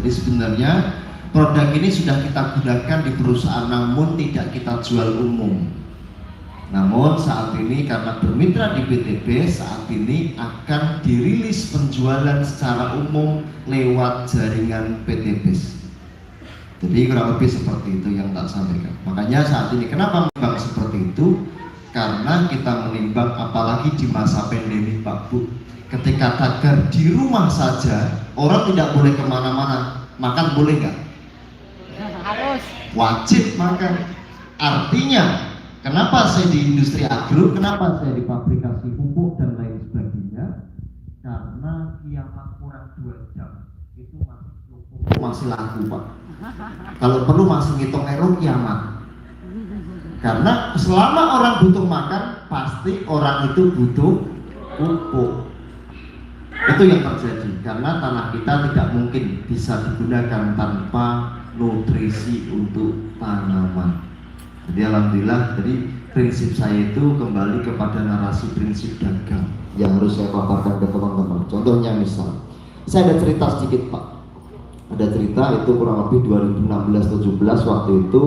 Jadi sebenarnya produk ini sudah kita gunakan di perusahaan namun tidak kita jual umum. Namun saat ini karena bermitra di PTB, saat ini akan dirilis penjualan secara umum lewat jaringan PTB. Jadi kurang lebih seperti itu yang tak sampaikan. Makanya saat ini kenapa menimbang seperti itu? Karena kita menimbang apalagi di masa pandemi Pak Bu. Ketika tagar di rumah saja, orang tidak boleh kemana-mana. Makan boleh nggak? Harus. Wajib makan. Artinya kenapa saya di industri agro, kenapa saya di fabrikasi pupuk dan lain sebagainya? Karena kiamat kurang 2 jam itu masih cukup, masih laku Pak. Kalau perlu masih ngitung ero kiamat. Karena selama orang butuh makan, pasti orang itu butuh pupuk. Itu yang terjadi. Karena tanah kita tidak mungkin bisa digunakan tanpa nutrisi untuk tanaman. Jadi alhamdulillah, jadi prinsip saya itu kembali kepada narasi prinsip dagang yang harus saya paparkan ke teman-teman. Contohnya misal, saya ada cerita sedikit Pak. Ada cerita itu kurang lebih 2016-17 waktu itu.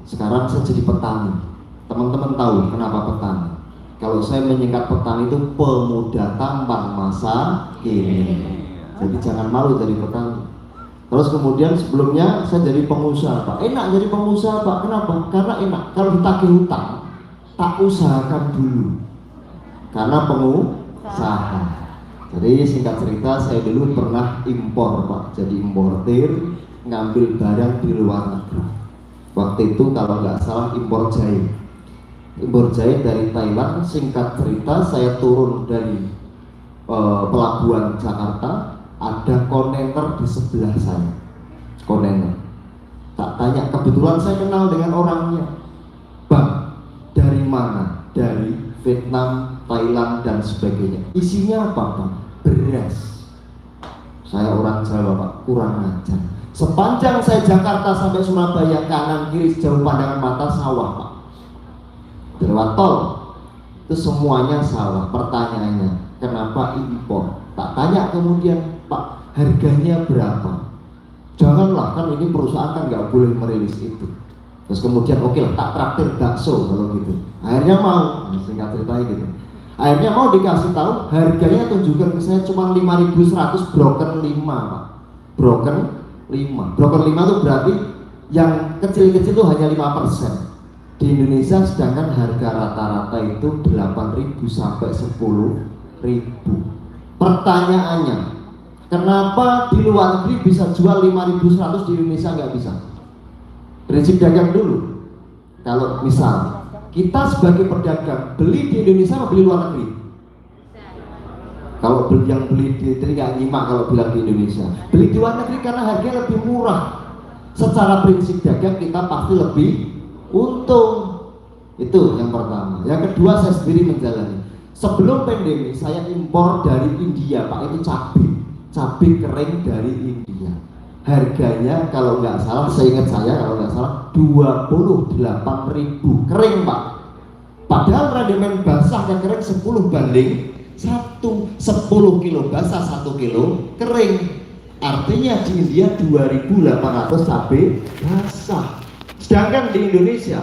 Sekarang saya jadi petani. Teman-teman tahu kenapa petani? Kalau saya menyingkat petani itu pemuda tampan masa kini. Jadi jangan malu jadi petani. Terus kemudian sebelumnya saya jadi pengusaha Pak. Enak jadi pengusaha Pak. Kenapa? Karena enak. Kalau ditagih hutang, tak usahakan dulu. Karena pengusaha. Jadi singkat cerita, saya dulu pernah impor Pak. Jadi importir, ngambil barang di luar negeri. Waktu itu kalau nggak salah impor jahe. Impor jahe dari Thailand. Singkat cerita, saya turun dari pelabuhan Jakarta. Ada kontainer di sebelah saya, kontainer. Tak tanya, kebetulan saya kenal dengan orangnya. Bang, dari mana? Dari Vietnam, Thailand dan sebagainya. Isinya apa Bang? Beras. Saya orang Jawa Pak, kurang ajar. Sepanjang saya Jakarta sampai Surabaya, kanan kiri sejauh pandangan mata sawah Pak. Lewat tol itu semuanya sawah. Pertanyaannya, kenapa impor? Tak tanya kemudian, Pak, harganya berapa? Janganlah, kan ini perusahaan kan nggak boleh merilis itu. Terus kemudian oke lah, tak traktir bakso kalau gitu. Akhirnya mau, singkat ceritanya gitu. Akhirnya mau dikasih tahu, harganya tunjukkan ke saya cuma 5.100 broken 5 Pak. Broken 5. Broken 5 itu berarti yang kecil-kecil itu hanya 5%. Di Indonesia sedangkan harga rata-rata itu 8.000 sampai 10.000. Pertanyaannya, kenapa di luar negeri bisa jual 5.100 di Indonesia nggak bisa? Prinsip dagang dulu. Kalau misal kita sebagai pedagang beli di Indonesia atau beli luar negeri? Kalau beli yang beli di nggak nyimak kalau bilang di Indonesia. Beli di luar negeri karena harganya lebih murah. Secara prinsip dagang kita pasti lebih untung. Itu yang pertama. Yang kedua, saya sendiri menjalani. Sebelum pandemi saya impor dari India Pak, itu cabai kering dari India. Harganya kalau nggak salah, saya ingat saya kalau nggak salah 28.000 kering Pak. Padahal rendemen basah dan kering 10:1, 10 kilo basah 1 kilo kering. Artinya di India 2.800 cabai basah. Sedangkan di Indonesia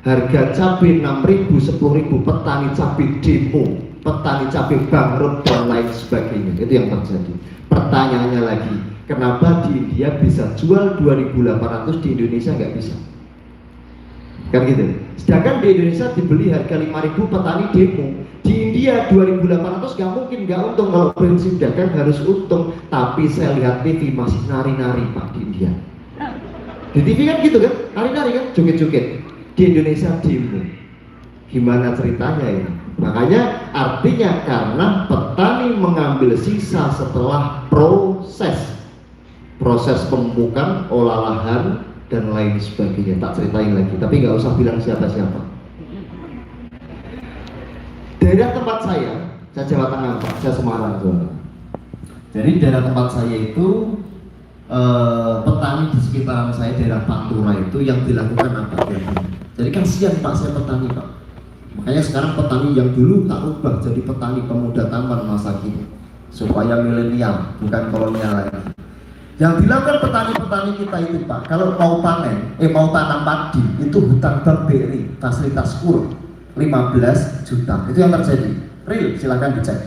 harga cabai 6.000, 10.000, petani cabai demo, petani cabai bangkrut dan lain sebagainya. Itu yang terjadi. Pertanyaannya lagi, kenapa di India bisa jual 2.800, di Indonesia nggak bisa? Kan gitu. Sedangkan di Indonesia dibeli harga 5.000, petani demo. Di India 2.800 nggak mungkin nggak untung. Kalau prinsip dagang harus untung. Tapi saya lihat TV masih nari-nari Pak di India. Di TV kan gitu kan, nari-nari kan, joget-joget. Di Indonesia demo. Gimana ceritanya ini? Makanya artinya karena petani mengambil sisa setelah proses pemupukan, olah lahan dan lain sebagainya. Tak ceritain lagi, tapi nggak usah bilang siapa-siapa. Daerah tempat saya Jawa Tengah Pak, saya Semarang Jawa. Jadi daerah tempat saya itu petani di sekitaran saya, daerah Pantura itu yang dilakukan apa? Jadi kasihan Pak, saya petani Pak. Makanya sekarang petani yang dulu tak ubah jadi petani pemuda tampan masa kini, supaya milenial bukan kolonial lagi. Yang dilakukan petani-petani kita itu Pak, kalau mau panen, mau tanam padi, itu hutang bank BRI, fasilitas kur 15 juta, itu yang terjadi. Real, silahkan dicek.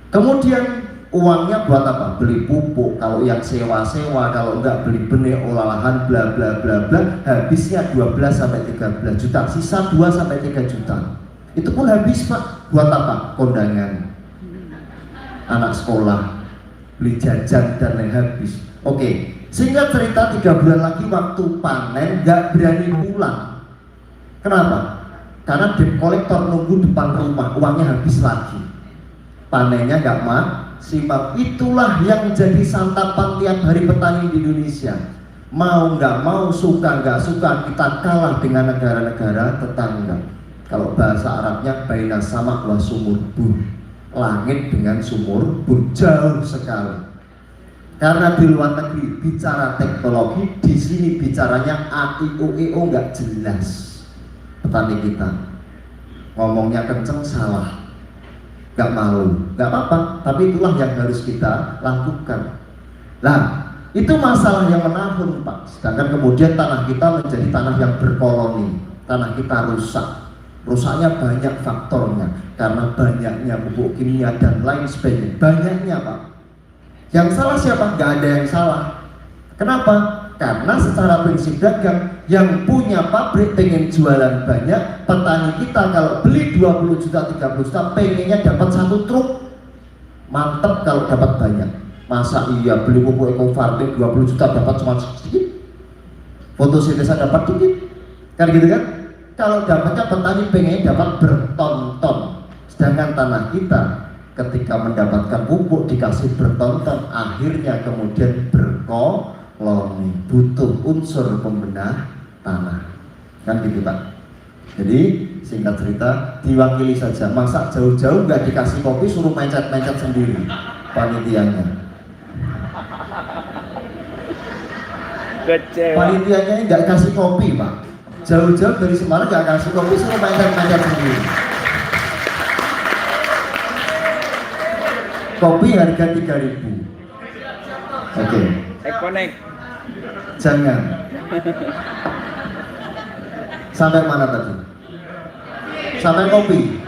Kemudian uangnya buat apa? Beli pupuk, kalau yang sewa-sewa, kalau enggak beli benih olahan, bla bla bla bla, habisnya 12-13 juta, sisa 2-3 juta. Itu pun habis Pak, buat apa? Kondangan, anak sekolah, beli jajan dan lain habis. Oke, singkat cerita 3 bulan lagi waktu panen nggak berani pulang. Kenapa? Karena debt collector nunggu depan rumah, uangnya habis lagi. Panennya nggak maksimal. Itulah yang jadi santapan tiap hari petani di Indonesia. Mau nggak mau, suka nggak suka, kita kalah dengan negara-negara tetangga. Kalau bahasa Arabnya baina sama wa sumur bur. Langit dengan sumur bur, jauh sekali. Karena di luar negeri bicara teknologi, di sini bicaranya AIOEO nggak jelas. Petani kita ngomongnya kenceng salah, nggak malu, nggak apa-apa. Tapi itulah yang harus kita lakukan. Nah, itu masalah yang menahun Pak. Sedangkan kemudian tanah kita menjadi tanah yang berkoloni, tanah kita rusak. Rusaknya banyak faktornya, karena banyaknya pupuk kimia dan lain sebagainya. Banyaknya Pak. Yang salah siapa? Nggak ada yang salah. Kenapa? Karena secara prinsip dagang, yang punya pabrik pengen jualan banyak, petani kita kalau beli 20 juta, 30 juta, pengennya dapat 1 truk. Mantep kalau dapat banyak. Masa iya beli pupuk eco farming 20 juta dapat cuma sedikit? Fotosintesa dapat dikit? Kan gitu kan? Kalau dapatnya petani pengen dapat berton-ton, sedangkan tanah kita ketika mendapatkan pupuk dikasih berton-ton, akhirnya kemudian berkoloni, butuh unsur pembenah tanah, kan gitu Pak. Jadi singkat cerita diwakili saja, masa jauh-jauh nggak dikasih kopi, suruh mencet-mencet sendiri panitianya. Panitianya nggak kasih kopi Pak. Jauh-jauh dari Semarang gak kasih kopi, suruh mencet-mencet sendiri. Kopi harga 3.000. Oke. Connect. Jangan. Sampai mana tadi? Sampai kopi.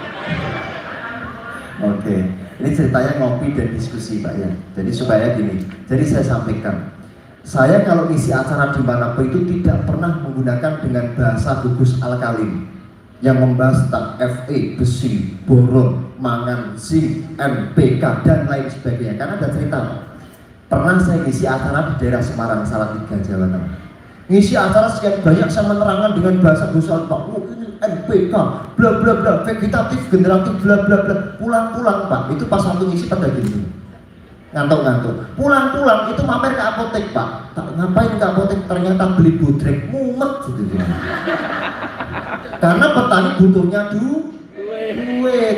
Oke. Ini ceritanya ngopi dan diskusi Pak ya. Jadi supaya gini. Jadi saya sampaikan. Saya kalau ngisi acara dimanapun itu tidak pernah menggunakan dengan bahasa gugus alkalin yang membahas tentang Fe, besi, boron, mangan, zinc, NPK dan lain sebagainya. Karena ada cerita, pernah saya ngisi acara di daerah Semarang, Salatiga, Jawa Tengah. Ngisi acara sekian banyak, saya menerangkan dengan bahasa gugus alkalin, oh ini NPK, bla bla bla, vegetatif, generatif, bla bla bla. Pulang-pulang Pak, itu pas waktu ngisi pada gitu. Ngantuk-ngantuk, pulang-pulang itu mampir ke apotek Pak. Ngapain ke apotek? Ternyata beli bodrek, mumet gitu. Karena petani butuhnya duit.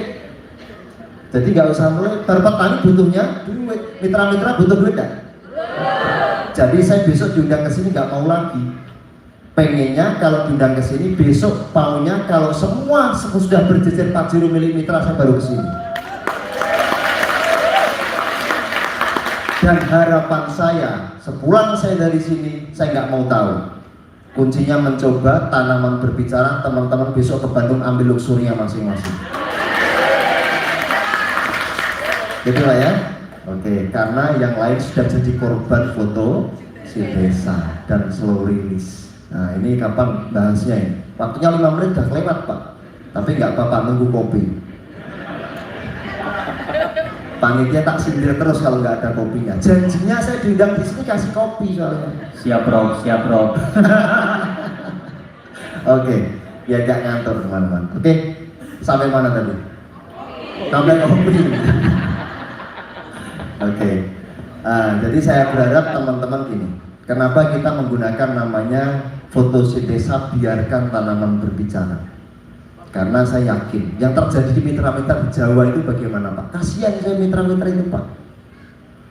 Jadi nggak usah melebar, petani butuhnya duit. Mitra-mitra butuh duit nggak? Jadi saya besok diundang ke sini nggak mau lagi. Pengennya kalau diundang ke sini besok maunya kalau semua sudah berjejer Pajero milik mitra saya baru ke sini. Dan harapan saya, sepulang saya dari sini, saya nggak mau tahu. Kuncinya mencoba tanaman berbicara, teman-teman besok ke Bandung ambil luxurinya masing-masing. Gitu lah ya. Oke, karena yang lain sudah jadi korban foto si desa dan slow release. Nah ini kapan bahasnya ya? Waktunya 5 menit udah kelewat Pak. Tapi nggak apa-apa, nunggu kopi. Panitia tak sindir terus kalau nggak ada kopinya. Janjinya saya diundang di sini kasih kopi soalnya. Siap bro. Oke, ya nggak ngantor teman-teman. Oke, sampai mana tadi? Sampai kopi. Oke. Jadi saya berharap teman-teman gini. Kenapa kita menggunakan namanya fotosintesa biarkan tanaman berbicara? Karena saya yakin yang terjadi di mitra-mitra di Jawa itu bagaimana Pak? Kasihan saya mitra-mitra itu Pak.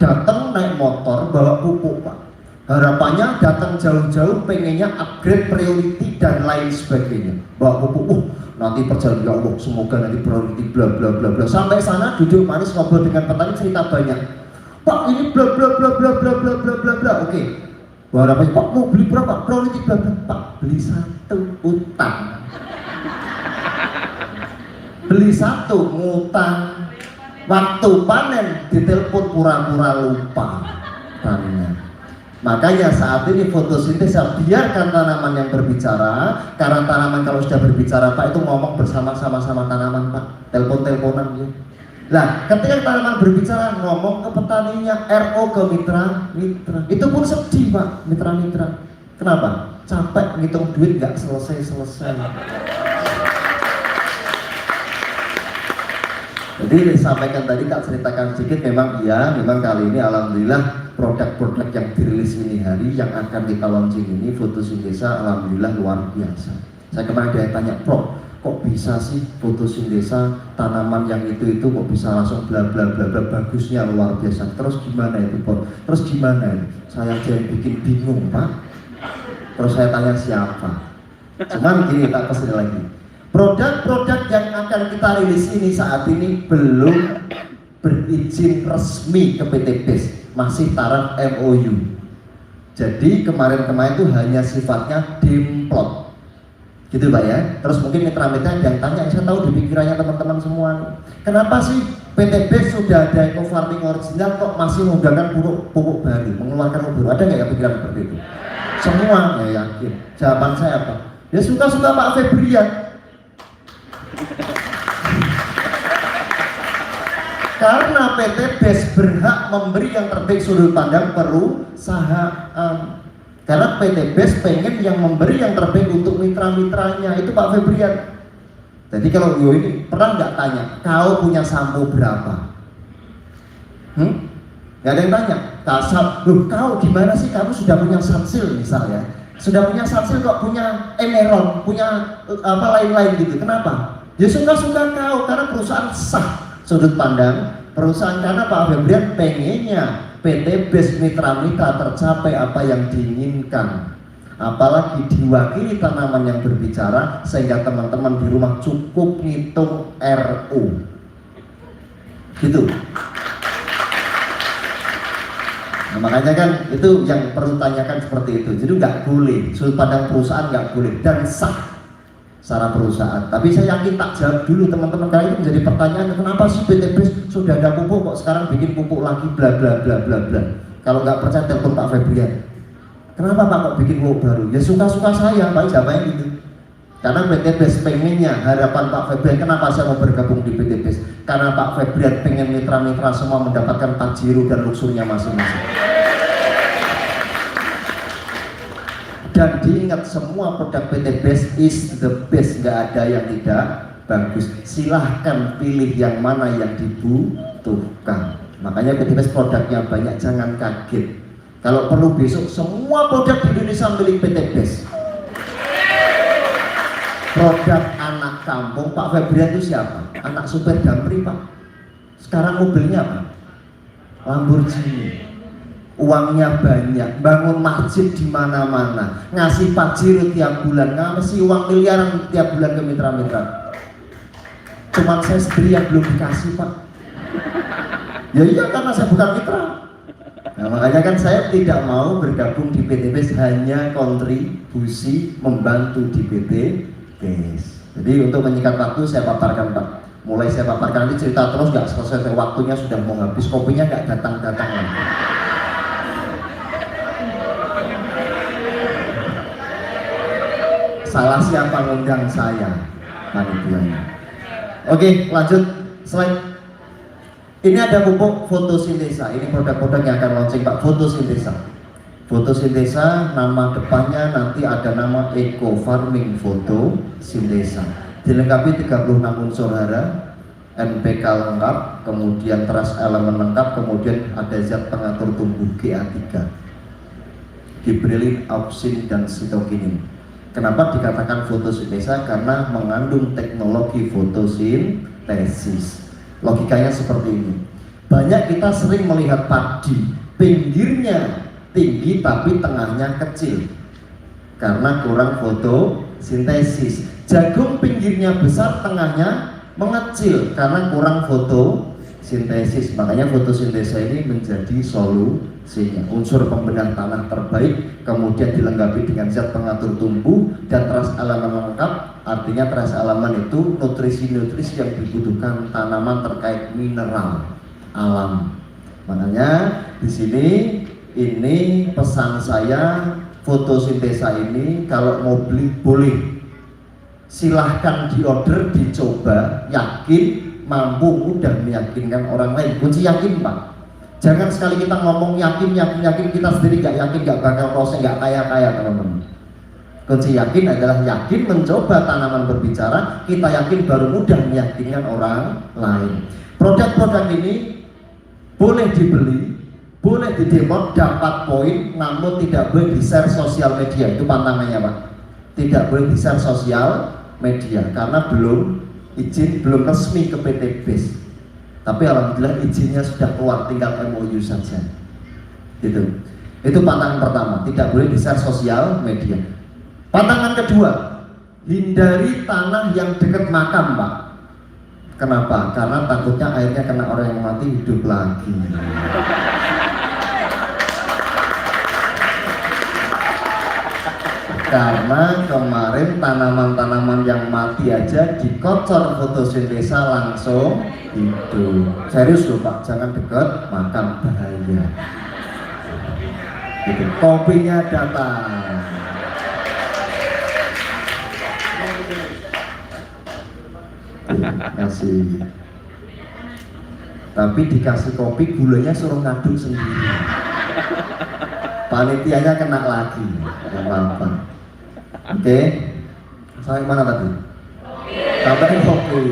Datang naik motor bawa pupuk Pak. Harapannya datang jauh-jauh pengennya upgrade priority dan lain sebagainya. Bawa pupuk, nanti perjalanan ya Allah semoga nanti priority bla bla bla bla. Sampai sana duduk manis ngobrol dengan petani cerita banyak. Pak ini bla bla bla bla bla bla bla bla bla. Oke. Berapa Pak mau beli berapa? Priority bla bla. Pak beli satu utang. Beli satu ngutang. Waktu panen ditelepon pura-pura lupa panen. Makanya saat ini fotosintesa biarkan tanaman yang berbicara, karena tanaman kalau sudah berbicara Pak itu ngomong bersama-sama tanaman Pak, telepon-teleponan ya. Nah, ketika tanaman berbicara ngomong ke petaninya, RO ke mitra, itu pun sedih Pak, mitra-mitra. Kenapa? Capek ngitung duit nggak selesai-selesai. Jadi disampaikan tadi tak ceritakan sedikit, memang kali ini alhamdulillah produk-produk yang dirilis ini hari yang akan kita launching ini fotosintesa alhamdulillah luar biasa. Saya kemarin dia tanya, Prof, kok bisa sih fotosintesa tanaman yang itu kok bisa langsung bla bla bla bla, bagusnya luar biasa. Terus gimana itu Prof? Terus gimana itu? Saya aja yang bikin bingung Pak. Terus saya tanya siapa? Cuman gini, tak kesini lagi. Produk-produk yang akan kita rilis ini saat ini belum berizin resmi ke PT BES, masih taraf MOU. Jadi kemarin-kemarin itu hanya sifatnya demplot, gitu Pak ya. Terus mungkin mitra-mitra yang tanya, saya tahu di pikirannya teman-teman semua, kenapa sih PT BES sudah ada eco farming original kok masih menggunakan pupuk baru, mengeluarkan pupuk baru? Ada nggak yang pikiran seperti itu? Semua ya yakin. Jawaban saya apa? Ya suka-suka Pak Febrian. Karena PT BES berhak memberi yang terbaik sudut pandang perusahaan. Karena PT BES pengen yang memberi yang terbaik untuk mitra-mitranya, itu Pak Febrian. Jadi kalau yo ini pernah nggak tanya, kau punya sampo berapa? Nggak ada yang tanya. Kau gimana sih, kamu sudah punya Sunsil misalnya, sudah punya Sunsil kok punya Emeron, punya apa lain-lain gitu, kenapa? Ya suka-suka kau, karena perusahaan sah sudut pandang perusahaan, karena Pak Febrian pengennya PT BES mitra-mitra tercapai apa yang diinginkan, apalagi diwakili tanaman yang berbicara, sehingga teman-teman di rumah cukup ngitung RU gitu. Nah, makanya kan itu yang perlu tanyakan seperti itu. Jadi nggak boleh, sudut pandang perusahaan nggak boleh, dan sah secara perusahaan. Tapi saya yakin tak jawab dulu teman-teman, karena itu menjadi pertanyaan, kenapa sih PT BES sudah ada pupuk kok sekarang bikin pupuk lagi bla bla bla bla bla. Kalau nggak percaya telepon Pak Febrian. Kenapa Pak kok bikin pupuk baru? Ya suka-suka saya Pak, jawabannya gitu. Karena PT BES pengennya, harapan Pak Febrian, kenapa saya mau bergabung di PT BES? Karena Pak Febrian pengen mitra-mitra semua mendapatkan pajero dan luksurnya masing-masing. Dan diingat, semua produk PT BES is the best, nggak ada yang tidak bagus. Silahkan pilih yang mana yang dibutuhkan. Makanya PT BES produknya banyak, jangan kaget. Kalau perlu besok semua produk di Indonesia milik PT BES. Produk anak kampung Pak Febrian itu siapa? Anak supir Damri Pak. Sekarang mobilnya apa? Lamborghini. Uangnya banyak, bangun masjid di mana-mana, ngasih pajero tiap bulan, ngasih uang miliaran tiap bulan ke mitra-mitra. Cuman saya sendiri yang belum dikasih Pak. Ya iya, karena saya bukan mitra. Nah, makanya kan saya tidak mau bergabung di PT BES, hanya kontribusi membantu di PT BES. Jadi untuk menyingkat waktu saya paparkan Pak. Mulai saya paparkan nanti cerita terus nggak selesai, waktunya sudah mau habis, kopinya nggak datang-datang lagi. Salah siapa ngundang saya, panitianya. Oke, lanjut slide. Ini ada pupuk fotosintesa. Ini produk-produk yang akan launching Pak, fotosintesa. Fotosintesa, nama depannya nanti ada nama Eco Farming Fotosintesa. Dilengkapi 36 unsur hara, NPK lengkap, kemudian teras elemen lengkap, kemudian ada zat pengatur tumbuh GA3, gibberellin, auxin, dan sitokinin. Kenapa dikatakan fotosintesa? Karena mengandung teknologi fotosintesis. Logikanya seperti ini. Banyak kita sering melihat padi, pinggirnya tinggi tapi tengahnya kecil karena kurang fotosintesis. Jagung pinggirnya besar, tengahnya mengecil karena kurang fotosintesis. sintesis. Makanya fotosintesa ini menjadi solusinya. Unsur pembedah tanah terbaik, kemudian dilengkapi dengan zat pengatur tumbuh dan teras elemen lengkap. Artinya teras elemen itu nutrisi-nutrisi yang dibutuhkan tanaman terkait mineral alam. Makanya di sini ini pesan saya, fotosintesa ini kalau mau beli boleh, silahkan diorder, dicoba, yakin, mampu, mudah meyakinkan orang lain. Kunci yakin Pak. Jangan sekali kita ngomong yakin, kita sendiri nggak yakin, nggak bakal proses, nggak kaya teman-teman. Kunci yakin adalah yakin mencoba tanaman berbicara, kita yakin baru mudah meyakinkan orang lain. Produk-produk ini boleh dibeli, boleh didemo, dapat poin, namun tidak boleh di-share sosial media. Itu pantangannya Pak. Tidak boleh di-share sosial media karena belum izin, belum resmi ke PT BES. Tapi alhamdulillah izinnya sudah keluar, tinggal MOU saja. Gitu. Itu pantangan pertama, tidak boleh di-share sosial media. Pantangan kedua, hindari tanah yang dekat makam Pak. Kenapa? Karena takutnya airnya kena orang yang mati hidup lagi. Karena kemarin tanaman-tanaman yang mati aja dikocor fotosintesa langsung hidup. Serius loh Pak, jangan dekat makam, bahaya. Gitu. Kopinya datang. Kasih. Tapi dikasih kopi gulanya suruh ngaduk sendiri. Panitianya kena lagi. Gak apa-apa. Oke. Sampai mana tadi? Sampai kopi.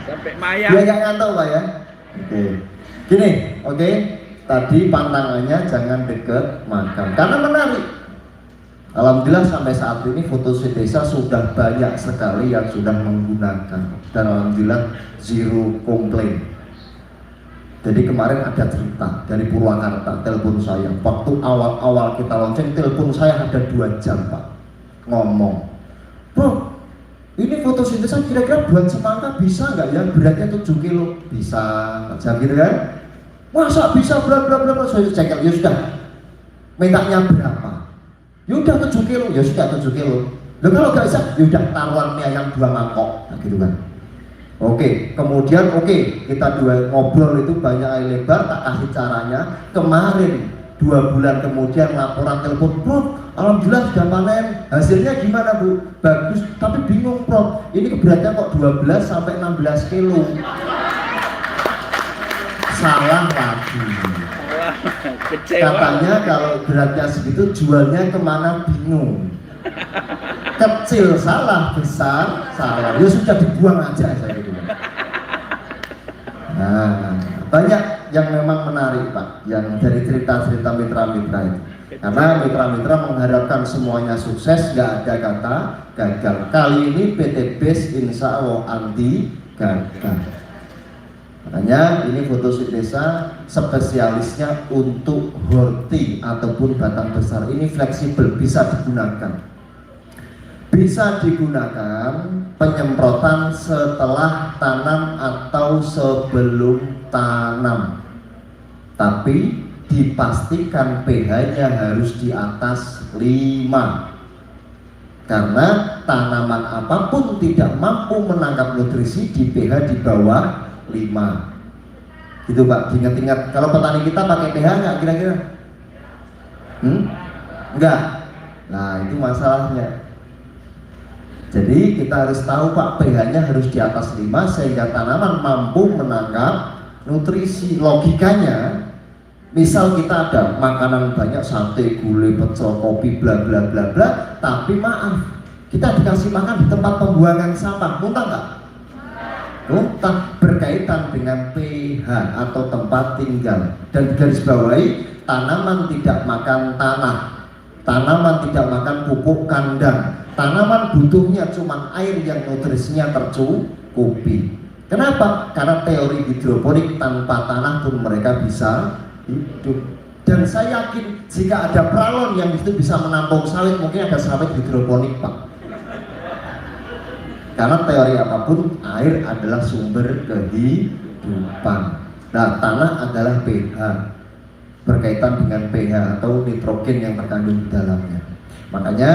Sampai mayang. Dia nggak ngantuk Pak ya. Oke. Gini, oke. Tadi pantangannya jangan deket makam. Karena menarik. Alhamdulillah sampai saat ini fotosintesa sudah banyak sekali yang sudah menggunakan dan alhamdulillah zero komplain. Jadi kemarin ada cerita dari Purwakarta, telepon saya waktu awal-awal kita launching, telepon saya ada 2 jam Pak, ngomong, bro ini fotosintesa kira-kira buat semangka bisa nggak ya, beratnya 7 kilo, bisa aja gitu kan, masa bisa berapa, saya cek, ya sudah, mintanya berapa? Yaudah 7 kilo, ya sudah 7 kilo. Loh kalau gak bisa, yaudah taruhan mie ayam 2 mangkok, nah, gitu kan. Oke, kemudian kita ngobrol itu banyak kali lebar, tak kasih caranya. Kemarin 2 bulan kemudian laporan telepon, Prof, alhamdulillah sudah panen. Hasilnya gimana Bu? Bagus, tapi bingung Prof, ini beratnya kok 12 sampai 16 kilo. Salah lagi. Katanya kalau beratnya segitu jualnya kemana bingung. Kecil salah, besar salah. Ya sudah dibuang aja saya gitu. Nah, banyak yang memang menarik Pak, yang dari cerita-cerita mitra-mitra itu. Karena mitra-mitra mengharapkan semuanya sukses, nggak ada kata gagal. Kali ini PT BES insya Allah anti gagal. Makanya ini fotosintesa spesialisnya untuk horti ataupun batang besar. Ini fleksibel, bisa digunakan. Bisa digunakan penyemprotan setelah tanam atau sebelum tanam. Tapi dipastikan pH-nya harus di atas 5. Karena tanaman apapun tidak mampu menangkap nutrisi di pH di bawah 5. Gitu Pak, ingat-ingat kalau petani kita pakai pH nggak kira-kira? Enggak. Nah itu masalahnya. Jadi kita harus tahu Pak, pH-nya harus di atas 5 sehingga tanaman mampu menangkap nutrisi. Logikanya, misal kita ada makanan banyak, sate, gulai, pecel, kopi, bla bla bla bla, tapi maaf, kita dikasih makan di tempat pembuangan sampah, muntah nggak? Muntah, berkaitan dengan pH atau tempat tinggal. Dan garis bawahi, tanaman tidak makan tanah, tanaman tidak makan pupuk kandang, tanaman butuhnya cuma air yang nutrisinya tercukupi. Kenapa? Karena teori hidroponik, tanpa tanah pun mereka bisa hidup. Dan saya yakin jika ada pralon yang itu bisa menampung sawit, mungkin ada sawit hidroponik Pak. Karena teori apapun, air adalah sumber kehidupan. Nah, tanah adalah pH, berkaitan dengan pH atau nitrogen yang terkandung di dalamnya. Makanya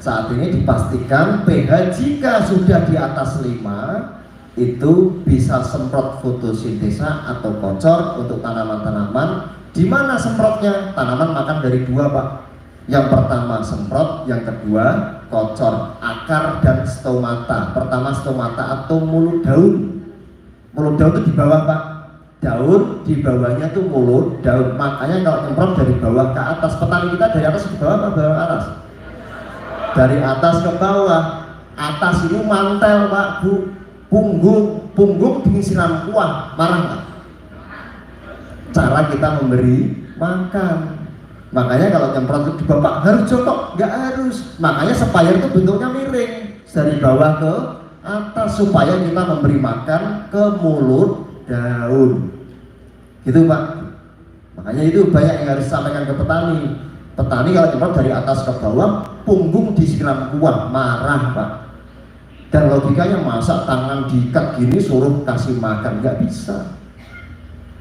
saat ini dipastikan pH jika sudah di atas 5 itu bisa semprot fotosintesa atau kocor untuk tanaman-tanaman. Di mana semprotnya? Tanaman makan dari 2, Pak. Yang pertama semprot, yang kedua kocor, akar dan stomata. Pertama stomata atau mulut daun. Mulut daun itu di bawah, Pak. Daun di bawahnya tuh mulut daun. Makanya kalau semprot dari bawah ke atas, petani kita dari atas ke bawah apa bawah ke atas? Dari atas ke bawah. Atas ini mantel, Pak, Bu. Punggung disiram kuah, marah nggak? Cara kita memberi makan. Makanya kalau semprot itu di bawah harus jongkok, nggak harus. Makanya sprayer itu bentuknya miring dari bawah ke atas supaya kita memberi makan ke mulut daun. Gitu, Pak. Makanya itu banyak yang harus disampaikan ke petani. Petani kalau semprot dari atas ke bawah, punggung disiram kuah, marah, Pak. Dan logikanya masa tangan diikat gini suruh kasih makan, nggak bisa.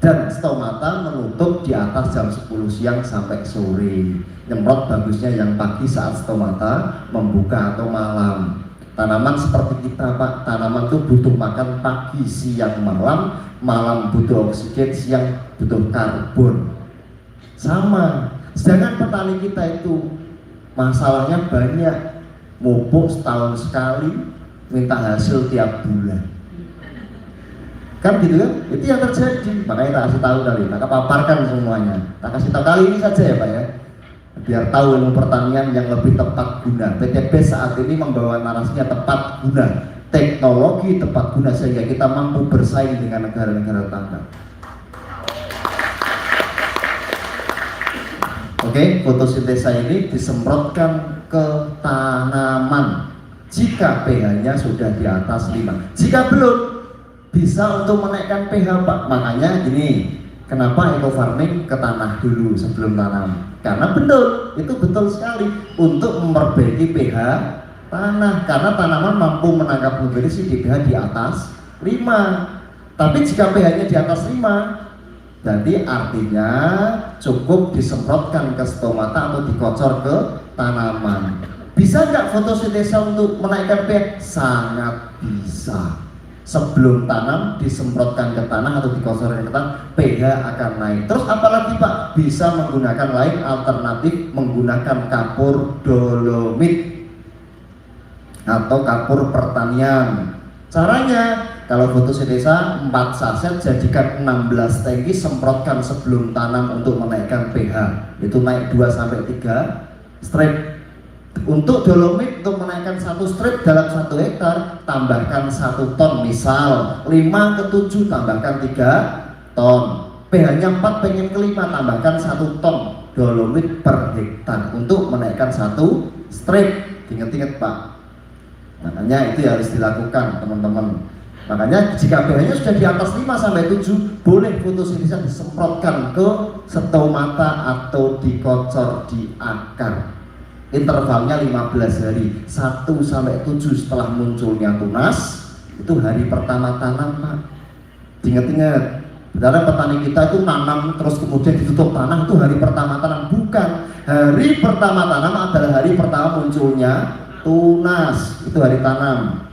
Dan stomata menutup di atas jam 10 siang sampai sore. Nyemprot bagusnya yang pagi saat stomata membuka atau malam. Tanaman seperti kita, Pak, tanaman tuh butuh makan pagi, siang, malam. Malam butuh oksigen, siang butuh karbon. Sama. Sedangkan petani kita itu masalahnya banyak, mupuk setahun sekali, minta hasil tiap bulan. Kan gitu kan? Itu yang terjadi. Makanya tak kasih tahu kali, tak paparkan semuanya. Tak kasih tahu kali ini saja ya, Pak ya. Biar tahu ilmu pertanian yang lebih tepat guna. PTB saat ini membawa narasinya tepat guna, teknologi tepat guna sehingga kita mampu bersaing dengan negara-negara tetangga. Oke, fotosintesa ini disemprotkan ke tanaman jika pH-nya sudah di atas 5. Jika belum, bisa untuk menaikkan pH, Pak. Makanya gini, kenapa eco farming ke tanah dulu sebelum tanam? Karena betul, itu betul sekali untuk memperbaiki pH tanah. Karena tanaman mampu menangkap nutrisi di pH di atas 5. Tapi jika pH-nya di atas 5, jadi artinya cukup disemprotkan ke stomata atau dikocor ke tanaman. Bisa nggak fotosintesa untuk menaikkan pH? Sangat bisa. Sebelum tanam disemprotkan ke tanah atau dikocorkan ke tanah, pH akan naik. Terus apalagi, Pak? Bisa menggunakan lain alternatif, menggunakan kapur dolomit atau kapur pertanian. Caranya, kalau fotosintesa 4 saset jadikan 16 tangki, semprotkan sebelum tanam untuk menaikkan pH. Itu naik 2-3 strip. Untuk dolomit untuk menaikkan 1 strip dalam 1 hektar, tambahkan 1 ton, misal 5 ke 7 tambahkan 3 ton. pH-nya 4 pengen ke 5 tambahkan 1 ton dolomit per hektar untuk menaikkan 1 strip. Ingat-ingat, Pak. Makanya itu harus dilakukan, teman-teman. Makanya jika pH-nya sudah di atas 5-7, boleh fotosintesa disemprotkan ke stomata atau dikocor di akar. Intervalnya 15 hari, 1-7 setelah munculnya tunas, itu hari pertama tanam, Pak. Ingat-ingat, karena petani kita itu nanam terus kemudian ditutup tanah, itu hari pertama tanam. Bukan, hari pertama tanam adalah hari pertama munculnya tunas, itu hari tanam.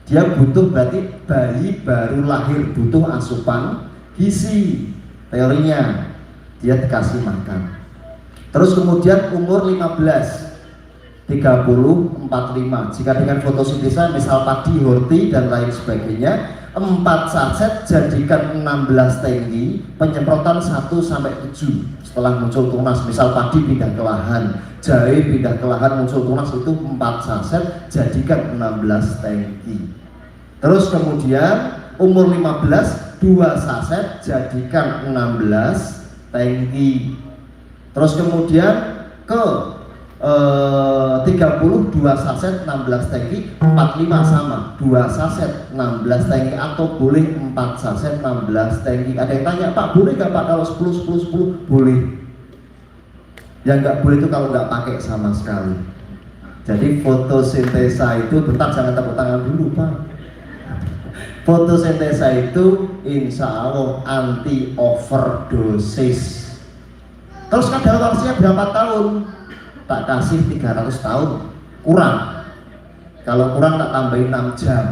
Dia butuh, berarti bayi baru lahir butuh asupan gizi. Teorinya dia dikasih makan. Terus kemudian umur 15, 30, 45. Jika dengan fotosintesa misal padi, horti dan lain sebagainya, 4 saset jadikan 16 tangki, penyemprotan 1-7 setelah muncul tunas. Misal padi pindah ke lahan, jahe pindah ke lahan muncul tunas, itu 4 saset jadikan 16 tangki. Terus kemudian umur 15, 2 saset jadikan 16 tangki. Terus kemudian ke 30, 2 saset 16 tangki, 45 sama 2 saset 16 tangki, atau boleh 4 saset 16 tangki. Ada yang tanya, Pak, boleh nggak, Pak, kalau 10-10-10? Boleh. Yang nggak boleh itu kalau nggak pakai sama sekali. Jadi fotosintesa itu, bentar, jangan tepuk tangan dulu, Pak. Fotosintesa itu insya Allah anti overdosis. Terus kadaluarsanya berapa tahun? Tak kasih 300 tahun, kurang. Kalau kurang tak tambahin 6 jam.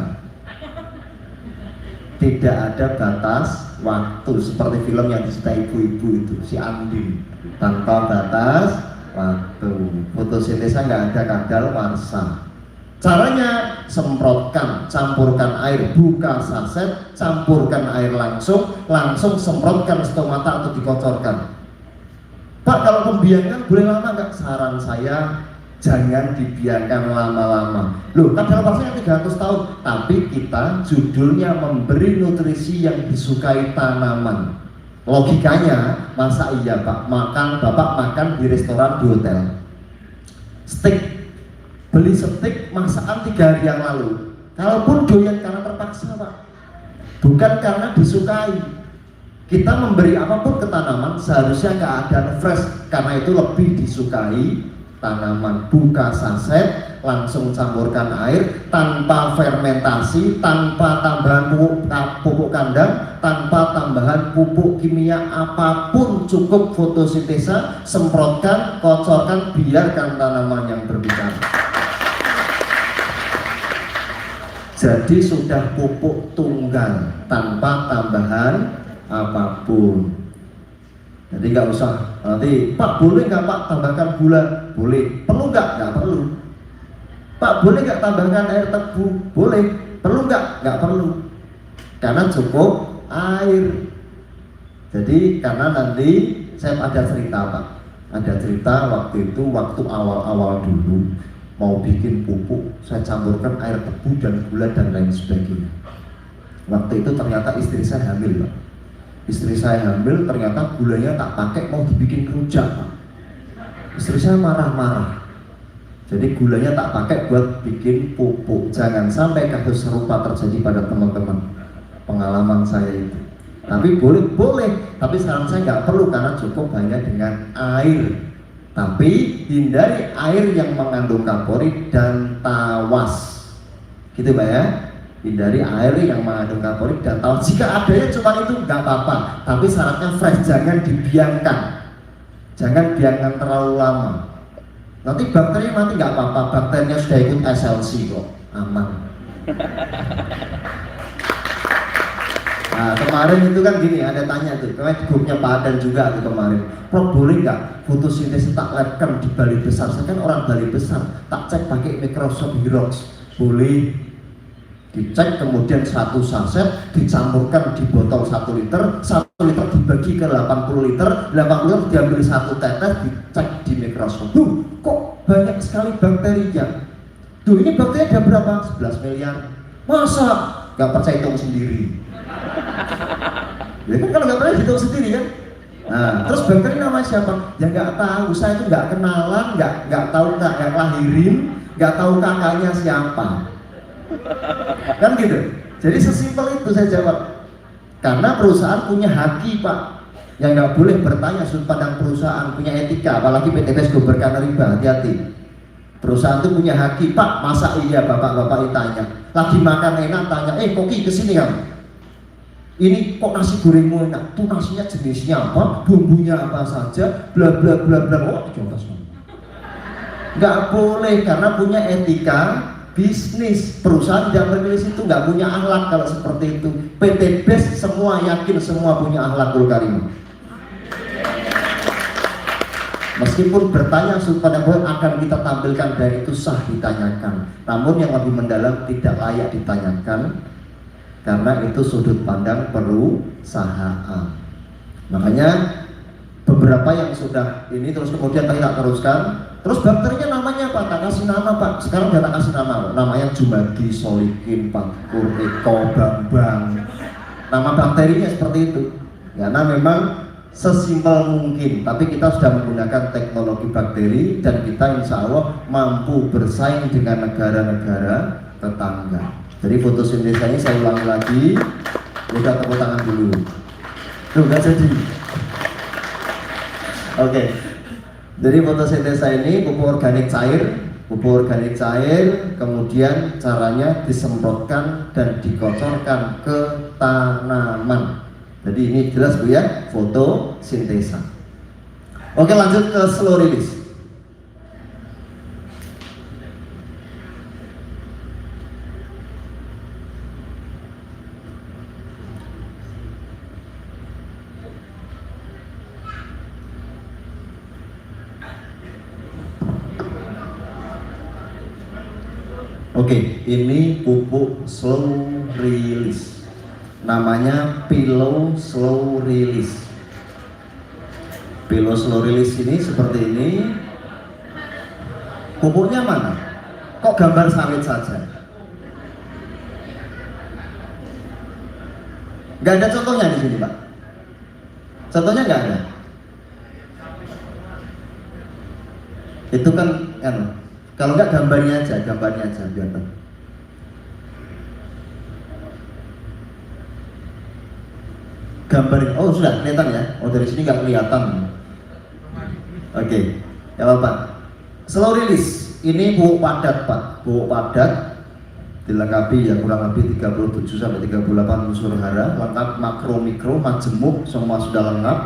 Tidak ada batas waktu, seperti film yang disukai ibu-ibu itu, si Andin, tanpa batas waktu. Fotosintesa nggak ada kadaluarsa. Caranya semprotkan, campurkan air, buka saset, campurkan air langsung semprotkan stomata atau dikocorkan. Pak, kalau pembiakan boleh lama nggak? Saran saya jangan dibiarkan lama-lama. Loh, kadaluarsanya 300 tahun, tapi kita judulnya memberi nutrisi yang disukai tanaman. Logikanya, masa iya Pak, Bapak makan di restoran, di hotel, steak, beli steak masakan 3 hari yang lalu. Kalaupun doyan karena terpaksa Pak, bukan karena disukai. Kita memberi apapun ke tanaman seharusnya keadaan fresh, karena itu lebih disukai tanaman. Buka saset, langsung campurkan air, tanpa fermentasi, tanpa tambahan pupuk kandang, tanpa tambahan pupuk kimia apapun, cukup fotosintesa, semprotkan, kocorkan, biarkan tanaman yang berbicara. Jadi sudah pupuk tunggal tanpa tambahan apapun. Jadi nggak usah nanti, Pak boleh nggak Pak tambahkan gula? Boleh. Perlu nggak? Nggak perlu. Pak boleh nggak tambahkan air tebu? Boleh. Perlu nggak? Nggak perlu. Karena cukup air. Jadi karena nanti saya ada cerita Pak. Ada cerita waktu itu, waktu awal-awal dulu mau bikin pupuk, saya campurkan air tebu dan gula dan lain sebagainya. Waktu itu ternyata istri saya hamil Pak. Istri saya hamil, ternyata gulanya tak pakai, mau dibikin rujak Pak. Istri saya marah-marah. Jadi gulanya tak pakai buat bikin pupuk. Jangan sampai kasus serupa terjadi pada teman-teman. Pengalaman saya itu. Tapi boleh, tapi saran saya nggak perlu karena cukup hanya dengan air. Tapi hindari air yang mengandung kaporit dan tawas. Gitu Pak ya. Hindari air yang mengandung kaporit dan tawas. Jika adanya cuma itu nggak apa-apa, tapi syaratnya fresh, jangan dibiarkan. Jangan biarkan terlalu lama. Nanti bakteri mati nggak apa-apa, bakterinya sudah ikut SLC kok, aman. Nah kemarin itu kan gini, ada tanya tuh, kemarin grupnya Pak Adan juga tuh kemarin, Prof boleh nggak fotosintesis tak labkan di Bali Besar? Saya kan orang Bali Besar, tak cek pakai Microsoft Xerox. Boleh. Dicek, kemudian 1 saset dicampurkan di botol 1 liter, 1 liter dibagi ke 80 liter, 80 liter diambil 1 tetes, dicek di mikroskop. Kok banyak sekali bakterinya? Tuh ini bakteri ada berapa? 11 miliar. Masa? Gak percaya hitung sendiri. Ya kan kalau gak percaya hitung sendiri kan? Nah, terus bakteri namanya siapa? Ya gak tahu, saya itu gak kenalan, gak tahu gak lahirin, gak tahu kakaknya siapa. Kan gitu. Jadi sesimpel itu saya jawab. Karena perusahaan punya haki Pak, yang nggak boleh bertanya sudut pandang perusahaan, punya etika. Apalagi PTBS Goberkan Riba, hati-hati. Perusahaan itu punya haki Pak. Masa iya bapak-bapak ditanya lagi makan enak, tanya Koki kesini kan, ini kok nasi gorengmu enak, tuh nasinya jenisnya apa, bumbunya apa saja, bla bla bla bla. Oh coba semua. Nggak boleh, karena punya etika bisnis. Perusahaan tidak memilih itu, nggak punya akhlak kalau seperti itu. PT BES semua yakin semua punya akhlakul karimah. Meskipun bertanya sudut pandang akan kita tampilkan dan itu sah ditanyakan. Namun yang lebih mendalam tidak layak ditanyakan karena itu sudut pandang perusahaan. Makanya beberapa yang sudah ini terus kemudian kita teruskan. Terus bakterinya namanya apa? Tak kasih nama Pak. Sekarang udah tak kasih nama. Namanya Jumadi, Solikin, Pangkur, Eko, Bambang. Nama bakterinya seperti itu. Karena memang sesimpel mungkin. Tapi kita sudah menggunakan teknologi bakteri dan kita insya Allah mampu bersaing dengan negara-negara tetangga. Jadi fotosintesa ini saya ulangi lagi. Udah tepuk tangan dulu. Tuh nggak jadi. Oke. Jadi fotosintesa ini pupuk organik cair Pupuk organik cair, kemudian caranya disemprotkan dan dikocorkan ke tanaman. Jadi ini jelas Bu ya, fotosintesa. Oke, lanjut ke slow release. Oke, ini pupuk slow release. Namanya pillow slow release. Pillow slow release ini seperti ini. Pupuknya mana? Kok gambar sawit saja? Gak ada contohnya di sini, Pak. Contohnya nggak ada. Itu kan kalau nggak gambarnya aja biar tahu. Gambar, oh sudah kelihatan ya. Oh dari sini nggak kelihatan. Oke, ya Pak. Slow release, ini pupuk padat Pak. Pupuk padat dilengkapi ya kurang lebih 37 sampai 38 unsur hara, lengkap makro mikro majemuk semua sudah lengkap.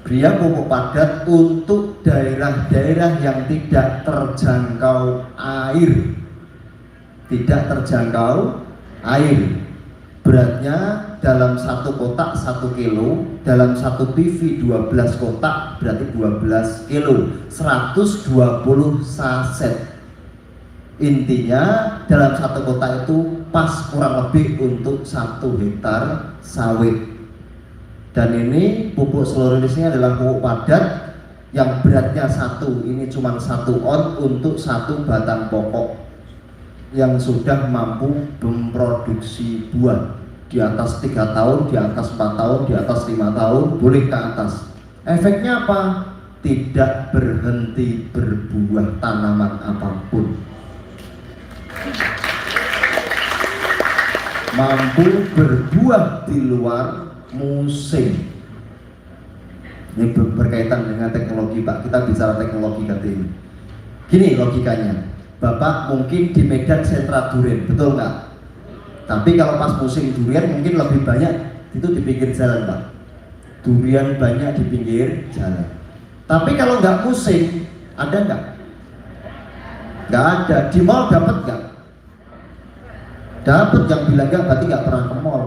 Dia pupuk padat untuk daerah-daerah yang tidak terjangkau air. Tidak terjangkau air. Beratnya dalam satu kotak 1 kilo, dalam satu PV 12 kotak berarti 12 kilo, 120 saset. Intinya dalam satu kotak itu pas kurang lebih untuk 1 hektar sawit. Dan ini pupuk slow release-nya adalah pupuk padat yang beratnya 1, ini cuma 1 on untuk 1 batang pokok yang sudah mampu memproduksi buah di atas 3 tahun, di atas 4 tahun, di atas 5 tahun, boleh ke atas. Efeknya apa? Tidak berhenti berbuah tanaman apapun. Mampu berbuah di luar musim. Ini berkaitan dengan teknologi Pak, kita bicara teknologi kali ini. Gini logikanya, Bapak mungkin di Medan sentra durian, betul nggak? Tapi kalau pas musim durian mungkin lebih banyak itu di pinggir jalan Pak. Durian banyak di pinggir jalan. Tapi kalau nggak musim, ada nggak? Nggak ada. Di mall dapat nggak? Dapat, yang bilang nggak berarti nggak pernah ke mall.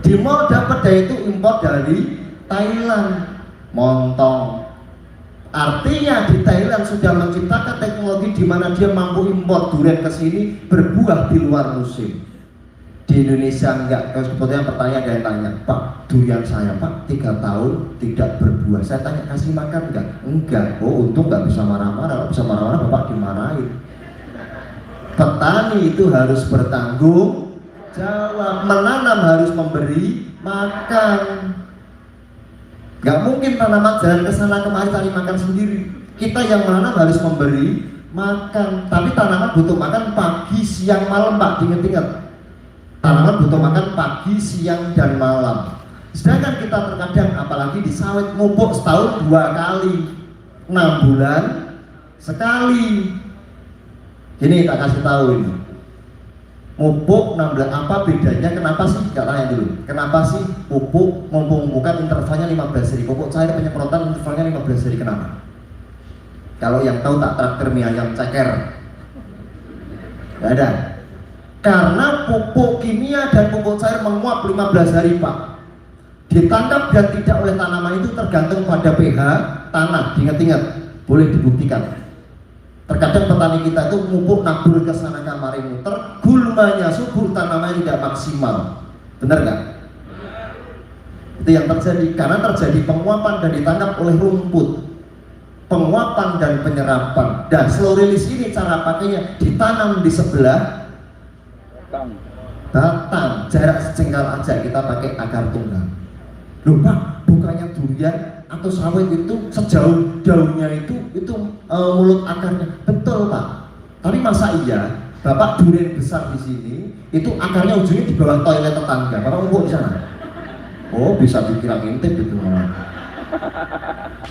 Di mall dapat, dan itu impor dari Thailand, montong. Artinya di Thailand sudah menciptakan teknologi di mana dia mampu impor durian ke sini berbuah di luar musim. Di Indonesia enggak. Sebetulnya pertanyaan ada yang tanya, Pak, durian saya Pak 3 tahun tidak berbuah. Saya tanya, kasih makan enggak? Enggak. Oh untung nggak bisa marah-marah. Kalau bisa marah-marah Bapak dimarahin. Petani itu harus bertanggung jawab, menanam harus memberi makan. Gak mungkin tanaman jalan ke sana kemari cari makan sendiri. Kita yang menanam harus memberi makan. Tapi tanaman butuh makan pagi, siang, malam Pak, ingat-ingat. Tanaman butuh makan pagi, siang, dan malam. Sedangkan kita terkadang apalagi di sawit mupuk setahun 2 kali, 6 bulan sekali. Gini tak kasih tahu ini. Mupuk 16, apa bedanya? Kenapa sih? Gak tanya dulu. Kenapa sih pupuk memupukkan intervalnya 15 hari? Pupuk cair penyemprotan intervalnya 15 hari. Kenapa? Kalau yang tahu tak traktir mie ayam ceker. Gak ada. Karena pupuk kimia dan pupuk cair menguap 15 hari Pak. Ditangkap dan tidak oleh tanaman itu tergantung pada pH tanah. Ingat-ingat, boleh dibuktikan. Terkadang petani kita itu mupuk nabur ke sana kamari muter, gulmanya subur, tanamannya tidak maksimal. Benar nggak? Itu yang terjadi karena terjadi penguapan dan ditangkap oleh rumput. Penguapan dan penyerapan. Dan slow release ini cara pakainya ditanam di sebelah batang, jarak sejengkal aja, kita pakai akar tunggal. Loh Pak, bukannya durian atau sawit itu sejauh daunnya itu mulut akarnya? Betul Pak. Tapi masa iya Bapak durian besar di sini itu akarnya ujungnya di bawah toilet tetangga? Bapak ngumpul di sana? Oh bisa dikira ngintip gitu malah.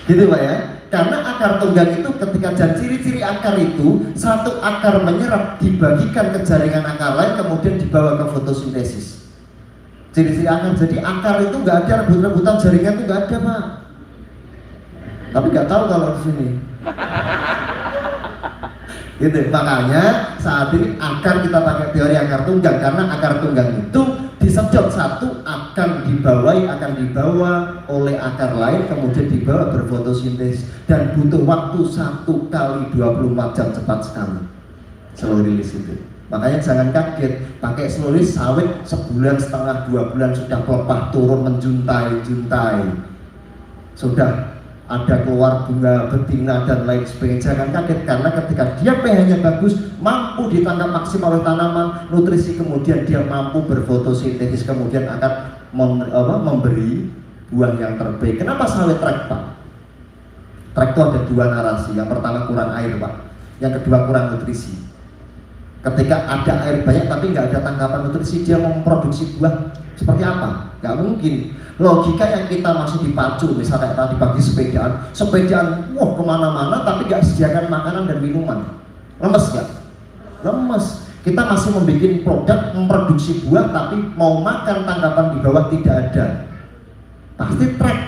Gitu Pak ya. Karena akar tunggang itu ketika dan ciri-ciri akar itu satu akar menyerap dibagikan ke jaringan akar lain kemudian dibawa ke fotosintesis. Ciri-ciri akar, jadi akar itu nggak ada rebut-rebutan jaringan itu nggak ada Pak. Tapi nggak tahu kalau di sini. Gitu, makanya saat ini akar kita pakai teori akar tunggang karena akar tunggang itu disedot satu akan dibawa oleh akar lain kemudian dibawa berfotosintesis dan butuh waktu 1 kali 24 jam cepat sekali slow release itu. Makanya jangan kaget pakai slow release sawit sebulan setengah 2 bulan sudah pelepah turun menjuntai sudah ada keluar bunga betina dan lain sebagainya. Jangan kaget karena ketika dia pH-nya bagus, mampu ditangkap maksimal oleh tanaman, nutrisi kemudian dia mampu berfotosintesis kemudian akan memberi buah yang terbaik. Kenapa sawit trek Pak? Trek itu ada dua narasi. Yang pertama kurang air Pak, yang kedua kurang nutrisi. Ketika ada air banyak tapi nggak ada tangkapan nutrisi, dia memproduksi buah seperti apa? Nggak mungkin. Logika yang kita masih dipacu, misalnya tadi pagi sepedaan, wah kemana-mana tapi nggak sediakan makanan dan minuman, lemes nggak? Lemes. Kita masih membuat produk, memproduksi buah tapi mau makan tangkapan di bawah tidak ada, pasti trek.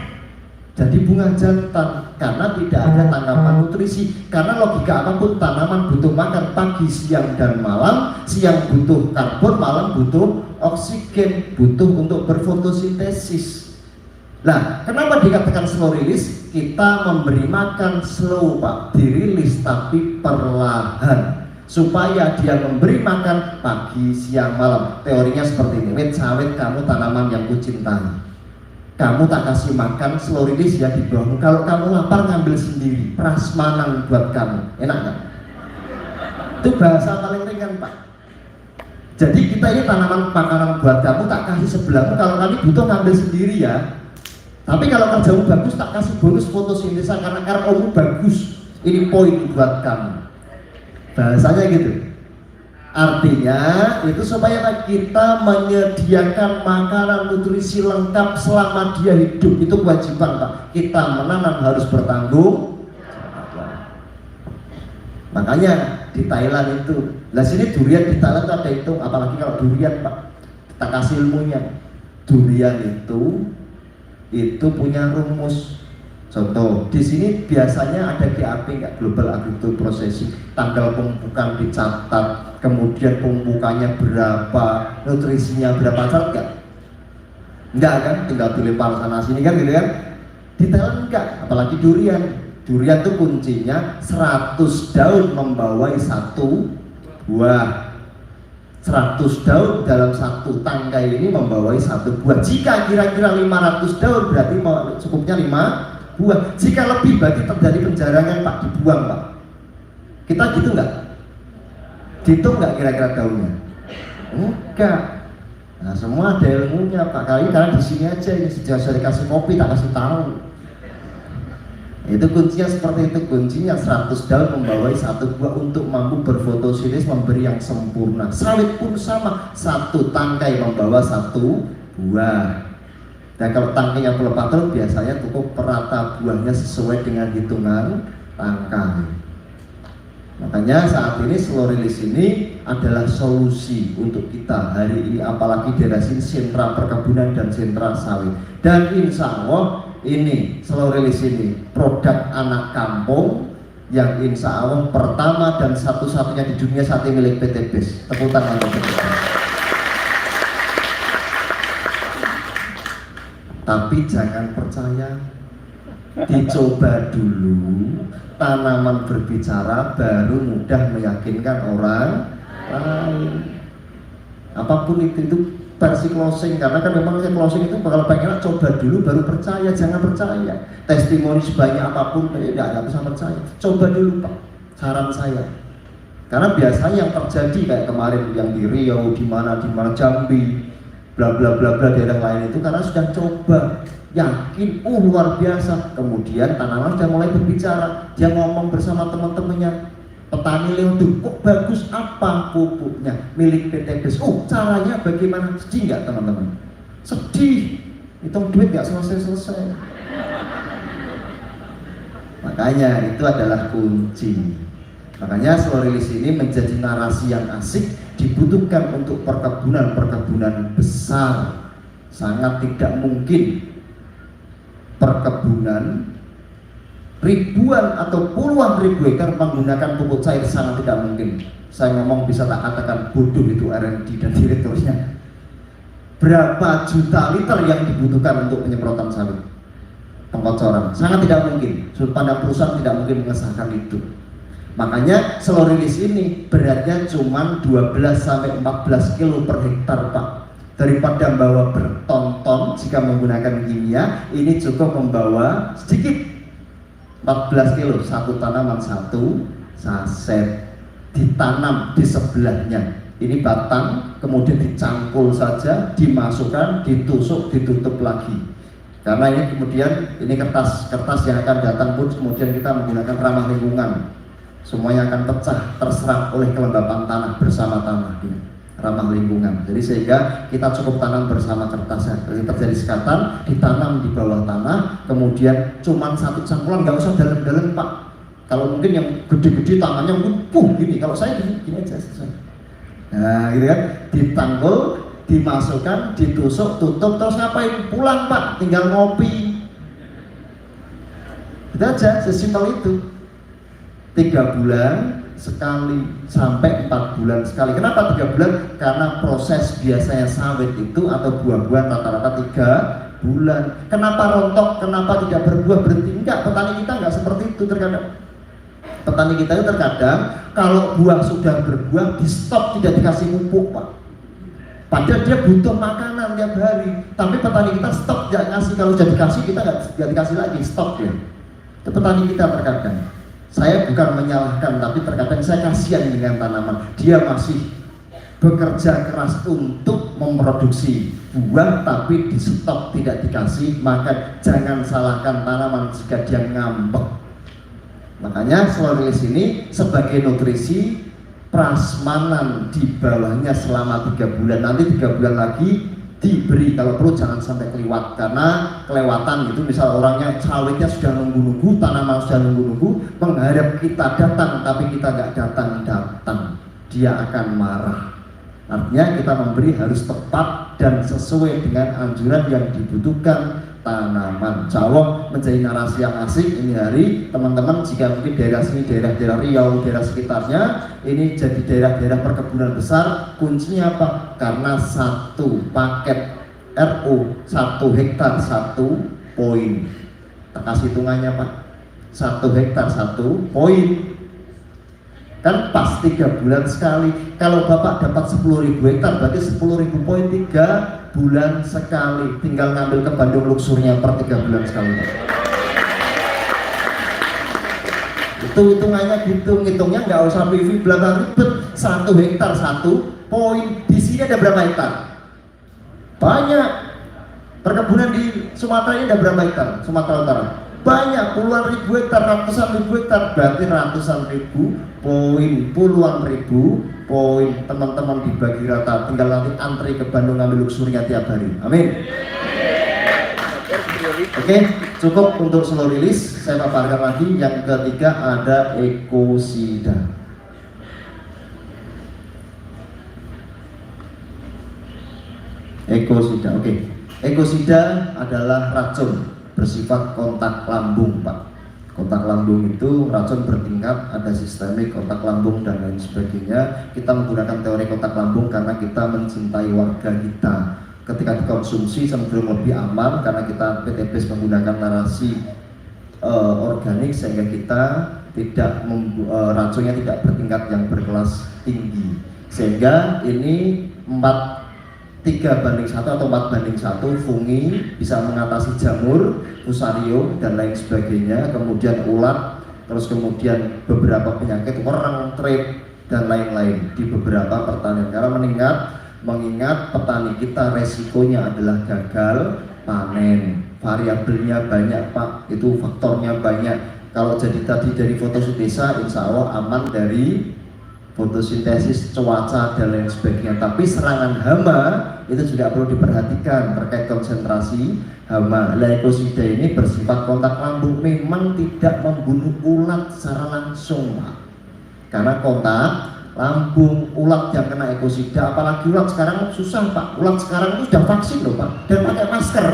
Jadi bunga jantan karena tidak ada tangkapan nutrisi. Karena logika apapun tanaman butuh makan pagi, siang dan malam. Siang butuh karbon, malam butuh oksigen, butuh untuk berfotosintesis. Nah, kenapa dikatakan slow release? Kita memberi makan slow Pak, dirilis tapi perlahan supaya dia memberi makan pagi, siang, malam. Teorinya seperti ini. Wait sawit kamu tanaman yang kucintai. Kamu tak kasih makan slow release ya di bawah. Kalau kamu lapar ngambil sendiri, prasmanan buat kamu, enak nggak? Itu bahasa paling ringan Pak. Jadi kita ini tanaman makanan buat kamu tak kasih sebelahmu. Kalau kami butuh ngambil sendiri ya. Tapi kalau kerjamu bagus tak kasih bonus fotosintesis karena RO-mu bagus. Ini poin buat kamu. Bahasanya gitu. Artinya itu supaya kita menyediakan makanan nutrisi lengkap selama dia hidup. Itu kewajiban Pak. Kita menanam harus bertanggung jawab. Makanya di Thailand itu, lah sini durian di Thailand ada itu, apalagi kalau durian Pak, kita kasih ilmunya. Durian itu punya rumus. Contoh, di sini biasanya ada GAP nggak, Global Agricultural Processing, tanggal pemupukan dicatat, kemudian pemupukannya berapa, nutrisinya berapa, catat nggak? Enggak kan, tinggal dilempar sana sini kan gitu kan? Di Thailand enggak, apalagi durian. Durian itu kuncinya 100 daun membawai 1 buah. 100 daun dalam 1 tangkai ini membawai 1 buah. Jika kira-kira 500 daun berarti cukupnya 5 buah. Jika lebih berarti terjadi penjarangan Pak, dibuang Pak. Kita gitu nggak? Dihitung nggak kira-kira daunnya? Enggak. Nah semua ada ilmunya Pak. Kali karena di sini aja ini sejak saya dikasih kopi tak kasih tahu. Itu kuncinya seperti itu. Kuncinya 100 daun membawai 1 buah untuk mampu berfotosintesis memberi yang sempurna. Sawit pun sama, 1 tangkai membawa 1 buah. Dan kalau tangkainya pelepah terus biasanya cukup perata buahnya sesuai dengan hitungan tangkai. Makanya saat ini slow release ini adalah solusi untuk kita hari ini, apalagi daerah sini sentra perkebunan dan sentra sawit. Dan insya Allah ini slow release ini produk anak kampung yang insya Allah pertama dan satu-satunya di dunia saat ini milik PT BES. Tepuk tangan untuk kita. Tapi jangan percaya, dicoba dulu, tanaman berbicara baru mudah meyakinkan orang lain. Apapun itu versi closing, karena kan memang closing itu bakal pengen coba dulu baru percaya, jangan percaya. Testimoni sebanyak apapun, nggak bisa percaya. Coba dulu Pak, saran saya. Karena biasanya yang terjadi kayak kemarin yang di Riau, di mana Jambi, bla bla bla bla daerah lain itu karena sudah coba yakin luar biasa, kemudian tanaman sudah mulai berbicara, dia ngomong bersama teman-temannya, petani Leondu kok bagus, apa pupuknya milik PT BES, caranya bagaimana, sedih nggak teman-teman? Sedih, hitung duit nggak selesai-selesai. Nah, Makanya itu adalah kunci. Makanya slow release ini menjadi narasi yang asik, dibutuhkan untuk perkebunan-perkebunan besar. Sangat tidak mungkin perkebunan ribuan atau puluhan ribu hektar menggunakan pupuk cair, sangat tidak mungkin. Saya ngomong bisa tak katakan bodoh itu R&D dan direkturnya. Berapa juta liter yang dibutuhkan untuk penyemprotan sawit, pengkocoran, sangat tidak mungkin. Sudut pandang perusahaan tidak mungkin mengesahkan itu. Makanya slow release ini beratnya cuma 12-14 kilo per hektar, Pak. Daripada membawa berton-ton jika menggunakan kimia, ini cukup membawa sedikit 14 kilo, satu tanaman satu saset, ditanam di sebelahnya. Ini batang, kemudian dicangkul saja, dimasukkan, ditusuk, ditutup lagi. Karena ini kemudian ini kertas yang akan datang pun kemudian kita menggunakan ramah lingkungan. Semuanya akan pecah, terserap oleh kelembapan tanah bersama tanah, ramah lingkungan. Jadi sehingga kita cukup tanam bersama kertasnya. Jadi terjadi sekatan, ditanam di bawah tanah, kemudian cuman satu cangkulan, nggak usah dalam-dalam, Pak. Kalau mungkin yang gede-gede tangannya mungkin gini. Kalau saya gini aja selesai. Nah, gitu kan, ditangkul, dimasukkan, ditusuk, tutup, terus ngapain? Pulang, Pak, tinggal ngopi. Itu aja, sesimpel itu. 3 bulan sekali sampai 4 bulan sekali. Kenapa 3 bulan? Karena proses biasanya sawit itu atau buah-buahan rata-rata 3 bulan. Kenapa rontok? Kenapa tidak berbuah berhenti? Enggak, petani kita enggak seperti itu terkadang. Petani kita itu terkadang kalau buah sudah berbuah di stop, tidak dikasih pupuk, Pak. Padahal dia butuh makanan tiap hari. Tapi petani kita stop, tidak kasih. Kalau sudah dikasih kita nggak dikasih lagi, stop ya. Itu petani kita terkadang. Saya bukan menyalahkan, tapi terkadang saya kasihan dengan tanaman. Dia masih bekerja keras untuk memproduksi buah, tapi di stop, tidak dikasih. Maka jangan salahkan tanaman jika dia ngambek. Makanya slow release ini sebagai nutrisi prasmanan di bawahnya selama 3 bulan. Nanti 3 bulan lagi diberi, kalau perlu jangan sampai kelewat, karena kelewatan itu misal orangnya sawitnya sudah nunggu-nunggu, tanaman sudah nunggu-nunggu, mengharap kita datang tapi kita nggak datang, dia akan marah. Artinya kita memberi harus tepat dan sesuai dengan anjuran yang dibutuhkan tanaman. Cawok menjadi narasi yang asik ini hari, teman-teman. Jika mungkin daerah sini, daerah-daerah Riau, daerah sekitarnya ini jadi daerah-daerah perkebunan besar, kuncinya apa? Karena satu paket RO 1 hektar 1 poin. Kasih hitungannya, Pak. 1 hektar 1 poin. Kan pas 3 bulan sekali. Kalau Bapak dapat 10.000 hektar berarti 10.000 poin 3 bulan sekali. Tinggal ngambil ke Bandung Luxurnya per 3 bulan sekali. Itu hitungannya gitu, ngitungnya nggak usah PV belakang ribet. 1 hektar 1 poin. Di sini ada berapa hektar? Banyak. Perkebunan di Sumatera ini ada berapa hektar? Sumatera Utara banyak, puluhan ribu hektar, ratusan ribu hektar, berarti ratusan ribu poin, puluhan ribu poin. Teman-teman dibagi rata, tinggal nanti antri ke Bandung ngambil Luxurnya tiap hari. Amin. Oke, cukup untuk slow release. Saya paparkan lagi. Yang ketiga ada ekosida. Ekosida, oke. Ekosida adalah racun bersifat kontak lambung, Pak. Kontak lambung itu racun bertingkat, ada sistemik, kontak lambung dan lain sebagainya. Kita menggunakan teori kontak lambung karena kita mencintai warga kita. Ketika dikonsumsi cenderung lebih aman karena kita PTBS menggunakan narasi organik, sehingga kita tidak racunnya tidak bertingkat yang berkelas tinggi. Sehingga ini 3:1 atau 4:1 fungi bisa mengatasi jamur, fusarium dan lain sebagainya, kemudian ulat, terus kemudian beberapa penyakit orang, trip dan lain-lain di beberapa pertanian. Karena mengingat petani kita resikonya adalah gagal panen, variabelnya banyak, Pak, itu faktornya banyak. Kalau jadi tadi dari fotosintesa, insya Allah aman dari fotosintesis, cuaca dan lain sebagainya. Tapi serangan hama itu juga perlu diperhatikan terkait konsentrasi hama. Ekosida ini bersifat kontak lambung, memang tidak membunuh ulat secara langsung Pak, karena kontak lambung ulat yang kena ekosida, apalagi ulat sekarang susah Pak, ulat sekarang itu sudah vaksin loh Pak dan pakai masker.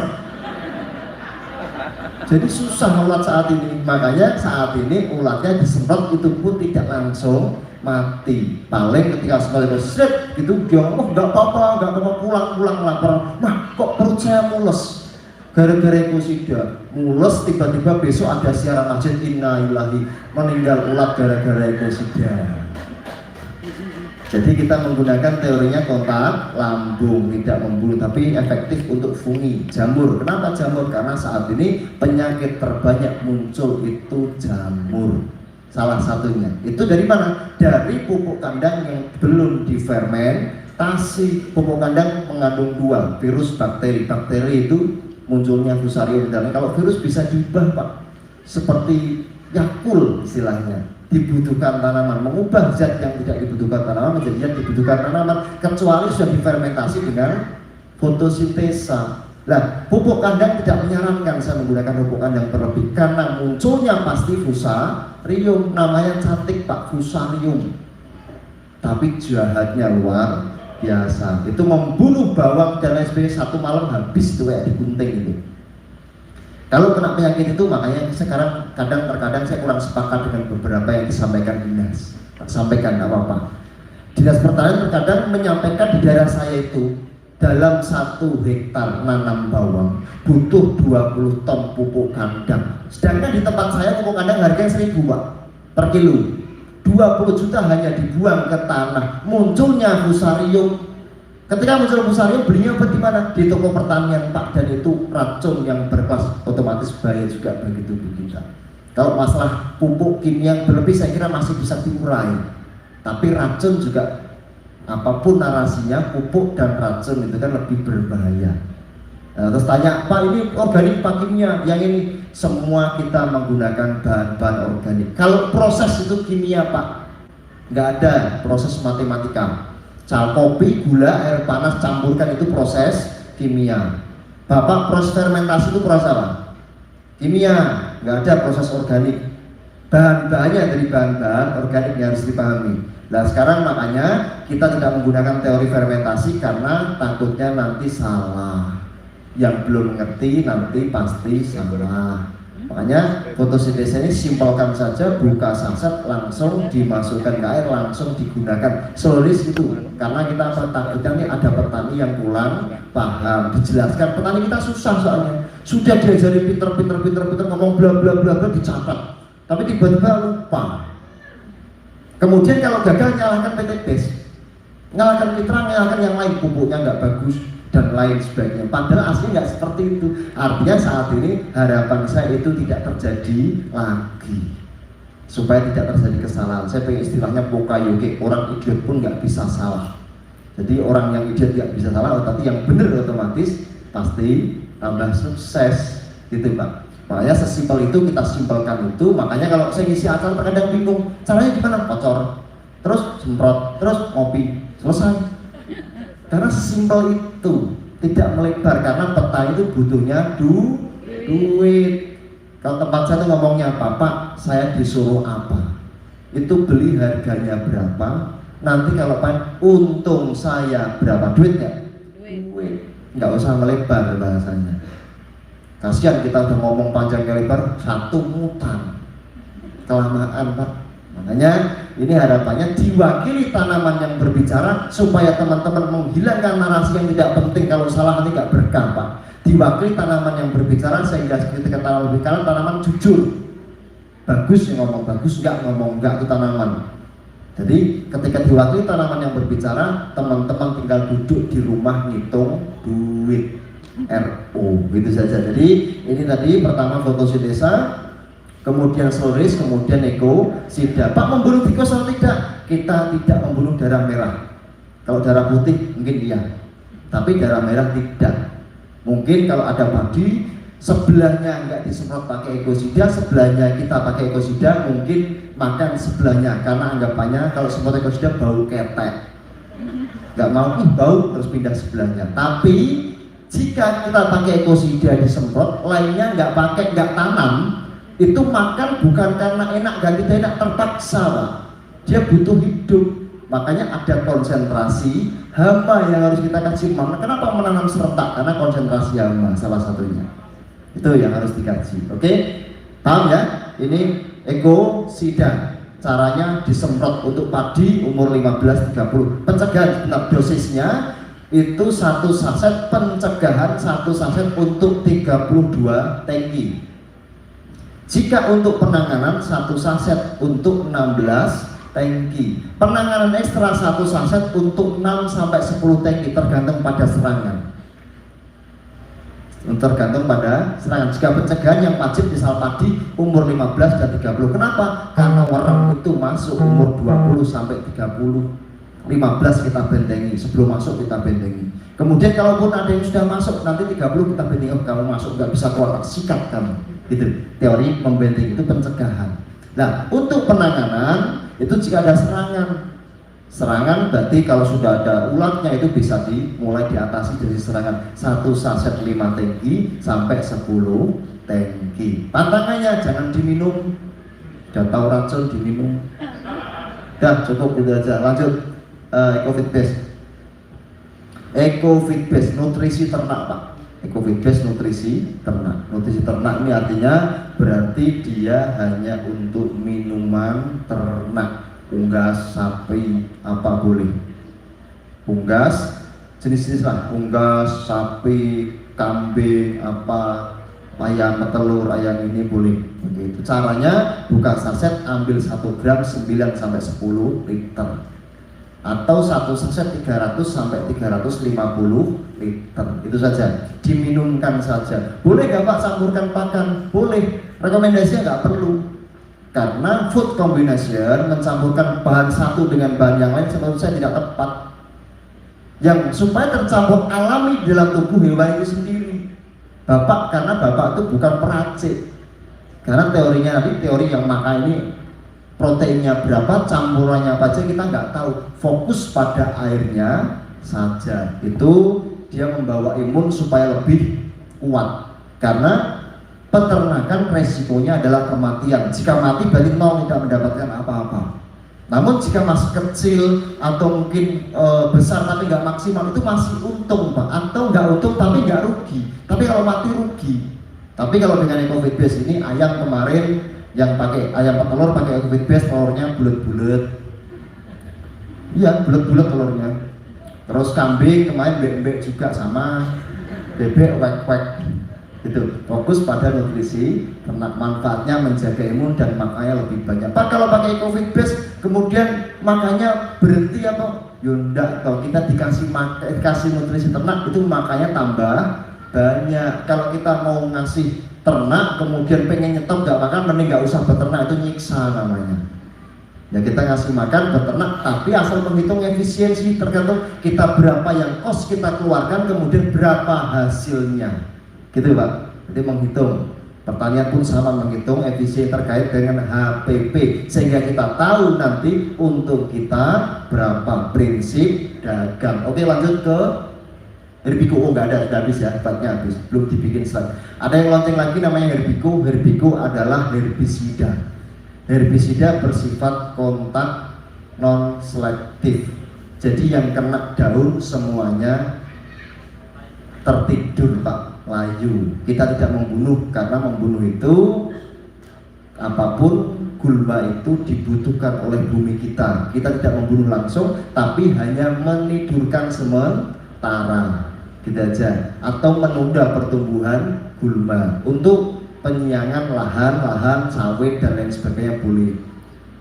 Jadi susah ulat saat ini, makanya saat ini ulatnya disemprot itu pun tidak langsung mati. Paling ketika sekali seret gitu dia ngomong nggak apa-apa, pulang lapar. Nah kok perut saya mules gara-gara ekosida, mules tiba-tiba besok ada siaran masjid innalillahi meninggal ulat gara-gara ekosida. Jadi kita menggunakan teorinya kontak lambung, tidak membunuh tapi efektif untuk fungi, jamur. Kenapa jamur? Karena saat ini penyakit terbanyak muncul itu jamur. Salah satunya itu dari mana? Dari pupuk kandang yang belum difermentasi. Pupuk kandang mengandung dua virus, bakteri. Bakteri itu munculnya fusarium dan kalau virus bisa diubah Pak, seperti Yakul istilahnya, dibutuhkan tanaman, mengubah zat yang tidak dibutuhkan tanaman menjadi zat dibutuhkan tanaman, kecuali sudah difermentasi dengan fotosintesa. Nah, pupuk kandang tidak menyarankan saya menggunakan pupuk kandang berlebih karena munculnya pasti fusarium, namanya cantik Pak, fusarium, tapi jahatnya luar biasa. Itu membunuh bawang dan lain sebagainya, satu malam habis itu kayak digunting itu. Kalau kena penyakit itu, makanya sekarang terkadang saya kurang sepakat dengan beberapa yang disampaikan dinas. Sampaikan nggak apa-apa. Dinas pertanian terkadang menyampaikan di daerah saya itu dalam 1 hektar nanam bawang butuh 20 ton pupuk kandang. Sedangkan di tempat saya pupuk kandang harganya 1.000 Pak per kilo. 20 juta hanya dibuang ke tanah. Munculnya fusarium. Ketika muncul fusarium, belinya di mana? Di toko pertanian Pak, dan itu racun yang berkelas, otomatis bahaya juga bagi tubuh kita. Kalau masalah pupuk kimia yang berlebih saya kira masih bisa diurai, tapi racun juga, apapun narasinya, pupuk dan racun itu kan lebih berbahaya. Nah, terus tanya, Pak ini organik Pak kimia, yang ini semua kita menggunakan bahan-bahan organik. Kalau proses itu kimia Pak, nggak ada proses matematika. Kopi, gula, air panas campurkan itu proses kimia. Bapak proses fermentasi itu proses apa? Kimia, nggak ada proses organik. Bahan-bahannya dari bahan-bahan organik yang harus dipahami. Nah sekarang makanya kita tidak menggunakan teori fermentasi karena takutnya nanti salah. Yang belum ngerti nanti pasti salah. Makanya fotosintesa ini simpelkan saja, buka saset langsung dimasukkan ke air, langsung digunakan. Seluruh itu karena kita takutnya nih ada petani yang kurang paham, dijelaskan. Petani kita susah soalnya, sudah diajari pinter ngomong bla bla bla bla dicatat, tapi tiba-tiba lupa. Kemudian kalau gagal nyalahkan PT BES, nyalahkan mitra, nyalahkan yang lain, pupuknya nggak bagus dan lain sebagainya. Padahal aslinya nggak seperti itu. Artinya saat ini harapan saya itu tidak terjadi lagi, supaya tidak terjadi kesalahan. Saya pengen istilahnya pokayoke, orang idiot pun nggak bisa salah. Jadi orang yang idiot nggak bisa salah, tapi yang benar otomatis pasti tambah sukses, gitu Pak. Makanya sesimpel itu kita simpelkan itu. Makanya kalau saya ngisi acara terkadang bingung, caranya gimana? Kocor, terus semprot, terus ngopi, selesai. Karena sesimpel itu, tidak melebar karena petani itu butuhnya duit. Kalau tempat saya itu ngomongnya apa, Pak, saya disuruh apa, itu beli harganya berapa, nanti kalau Pak untung saya berapa, duitnya? Duit. Nggak usah melebar bahasanya. Kasihan kita udah ngomong panjang lebar, satu mutan, kelamaan Pak. Makanya ini harapannya diwakili tanaman yang berbicara supaya teman-teman menghilangkan narasi yang tidak penting. Kalau salah nanti nggak berkah Pak. Diwakili tanaman yang berbicara sehingga ketika tanaman berbicara, tanaman jujur, bagus yang ngomong bagus, nggak ngomong nggak itu tanaman. Jadi ketika diwakili tanaman yang berbicara, teman-teman tinggal duduk di rumah ngitung duit RO, gitu saja. Jadi ini tadi pertama fotosintesa, kemudian seluris, kemudian ekosida. Pak, membunuh tikus atau tidak? Kita tidak membunuh darah merah. Kalau darah putih mungkin iya, tapi darah merah tidak. Mungkin kalau ada padi sebelahnya nggak disemprot pakai ekosida, sebelahnya kita pakai ekosida, mungkin makan sebelahnya karena anggapannya kalau semprot ekosida bau ketek. nggak mau bau terus pindah sebelahnya. Tapi jika kita pakai ekosida disemprot, lainnya nggak pakai, nggak tanam, itu makan bukan karena enak, gak kita enak, terpaksa Pak. Dia butuh hidup, makanya ada konsentrasi hama yang harus kita kasih. Kenapa menanam serentak? Karena konsentrasi hama salah satunya. Itu yang harus dikaji. Oke, paham ya? Ini ekosida. Caranya disemprot untuk padi umur 15-30. Pencegahan benar dosisnya itu 1 saset pencegahan, 1 saset untuk 32 tangki. Jika untuk penanganan 1 saset untuk 16 tangki. Penanganan ekstra 1 saset untuk 6-10 tangki tergantung pada serangan. Tergantung pada serangan. Jika pencegahan yang wajib misal padi umur 15 dan 30. Kenapa? Karena warna itu masuk umur 20 sampai 30. 15 kita bentengi, sebelum masuk kita bentengi. Kemudian kalaupun ada yang sudah masuk nanti 30 kita bentengi. Oh, kamu masuk nggak bisa keluar, sikat kamu. Gitu. Teori membentengi itu pencegahan. Nah, untuk penanganan itu jika ada serangan berarti kalau sudah ada ulatnya itu bisa dimulai diatasi dari serangan 1 saset 5 tangki sampai 10 tangki. Pantangannya jangan diminum, udah tahu racun diminum. Dah cukup gitu aja. Lanjut Ecofit Base. Ecofit Base nutrisi ternak Pak. Ecofit Base nutrisi ternak. Nutrisi ternak ini artinya berarti dia hanya untuk minuman ternak. Unggas, sapi, apa boleh? Unggas, jenis-jenis lah. Unggas, sapi, kambing, apa, ayam petelur, ayam ini boleh. Begitu. Caranya buka saset, ambil 1 gram 9-10 liter. Atau 1 saset 300-350 liter. Itu saja. Diminumkan saja. Boleh nggak Pak campurkan pakan? Boleh. Rekomendasinya nggak perlu. Karena food combination mencampurkan bahan satu dengan bahan yang lain menurut saya tidak tepat. Yang supaya tercampur alami dalam tubuh hewan itu sendiri. Karena bapak itu bukan peracik. Karena teorinya nanti teori yang makan ini proteinnya berapa, campurannya apa aja kita nggak tahu. Fokus pada airnya saja. Itu dia membawa imun supaya lebih kuat. Karena peternakan resikonya adalah kematian. Jika mati berarti nol, tidak mendapatkan apa-apa. Namun jika masih kecil atau mungkin besar tapi nggak maksimal itu masih untung Pak. Atau nggak untung tapi nggak rugi. Tapi kalau mati rugi. Tapi kalau dengan Ecofit Base ini ayam kemarin yang pakai ayam petelur pakai Ecofit Base telurnya bulat-bulat. Iya bulat-bulat telurnya. Terus kambing kemarin bebek juga sama. Bebek wek-wek. Itu fokus pada nutrisi ternak, manfaatnya menjaga imun dan makanya lebih banyak. Pak kalau pakai Ecofit Base kemudian makanya berhenti apa? Yunda kalau kita dikasih nutrisi ternak itu makanya tambah banyak. Kalau kita mau ngasih ternak kemudian pengen nyetop nggak makan, mending nggak usah beternak, itu nyiksa namanya. Ya kita ngasih makan beternak tapi asal menghitung efisiensi tergantung kita berapa yang kos kita keluarkan kemudian berapa hasilnya. Gitu Pak, jadi menghitung. Pertanian pun sama menghitung efisiensi terkait dengan HPP sehingga kita tahu nanti untuk kita berapa prinsip dagang. Oke lanjut ke Herbiko. Oh nggak ada, sudah habis ya, tempatnya habis, belum dibikin slide. Ada yang lonceng lagi namanya Herbiko. Herbiko adalah herbisida. Herbisida bersifat kontak non selektif. Jadi yang kena daun semuanya tertidur Pak, layu. Kita tidak membunuh karena membunuh itu apapun gulma itu dibutuhkan oleh bumi kita. Kita tidak membunuh langsung tapi hanya menidurkan sementara gitu aja atau menunda pertumbuhan gulma untuk penyiangan lahan sawit dan lain sebagainya boleh.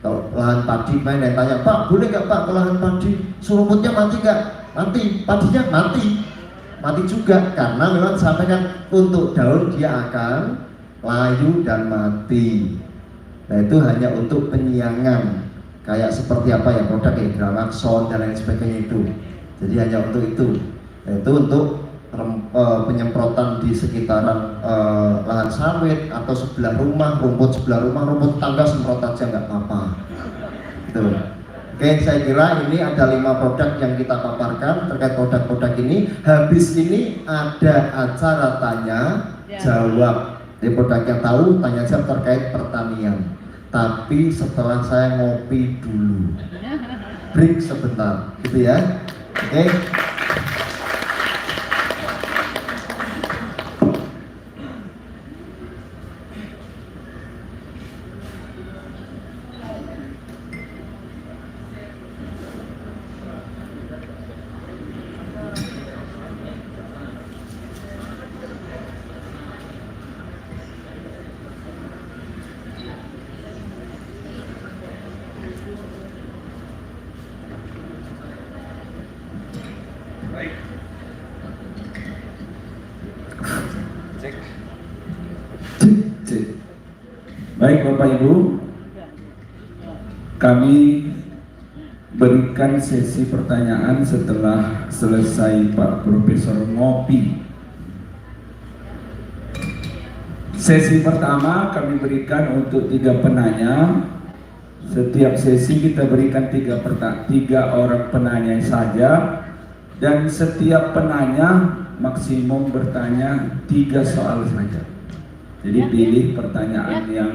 Kalau lahan padi main yang tanya Pak boleh nggak Pak ke lahan padi seruputnya mati nggak? Mati, padinya mati juga karena memang sampaikan untuk daun dia akan layu dan mati. Nah itu hanya untuk penyiangan kayak seperti apa ya produk kayak Gramaxon dan lain sebagainya itu. Jadi hanya untuk itu. Nah, itu untuk penyemprotan di sekitaran lahan sawit atau sebelah rumah, rumput sebelah rumah, rumput tangga semprot aja nggak apa-apa. Itu Oke, saya kira ini ada 5 produk yang kita paparkan terkait produk-produk ini. Habis ini ada acara tanya jawab. Jadi produk yang tahu tanya jawab terkait pertanian. Tapi setelah saya ngopi dulu, break sebentar, gitu ya. Oke. Baik Bapak Ibu, kami berikan sesi pertanyaan setelah selesai Pak Profesor ngopi. Sesi pertama kami berikan untuk 3 penanya. Setiap sesi kita berikan 3 orang penanya saja, dan setiap penanya maksimum bertanya 3 soal saja. Jadi pilih pertanyaan yang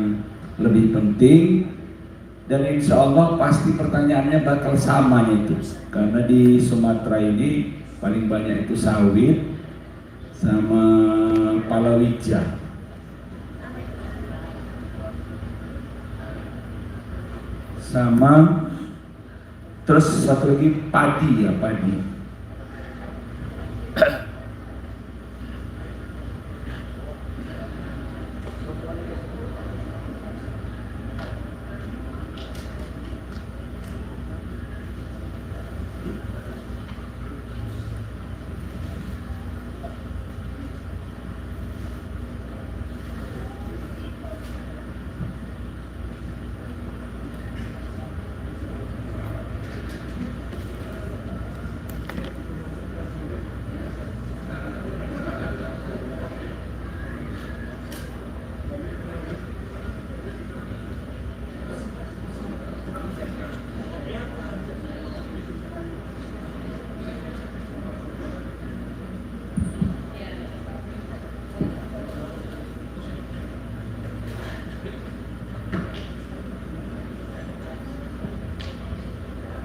lebih penting, dan insya Allah pasti pertanyaannya bakal sama itu, karena di Sumatera ini paling banyak itu sawit sama palawija, sama terus satu lagi padi ya, padi.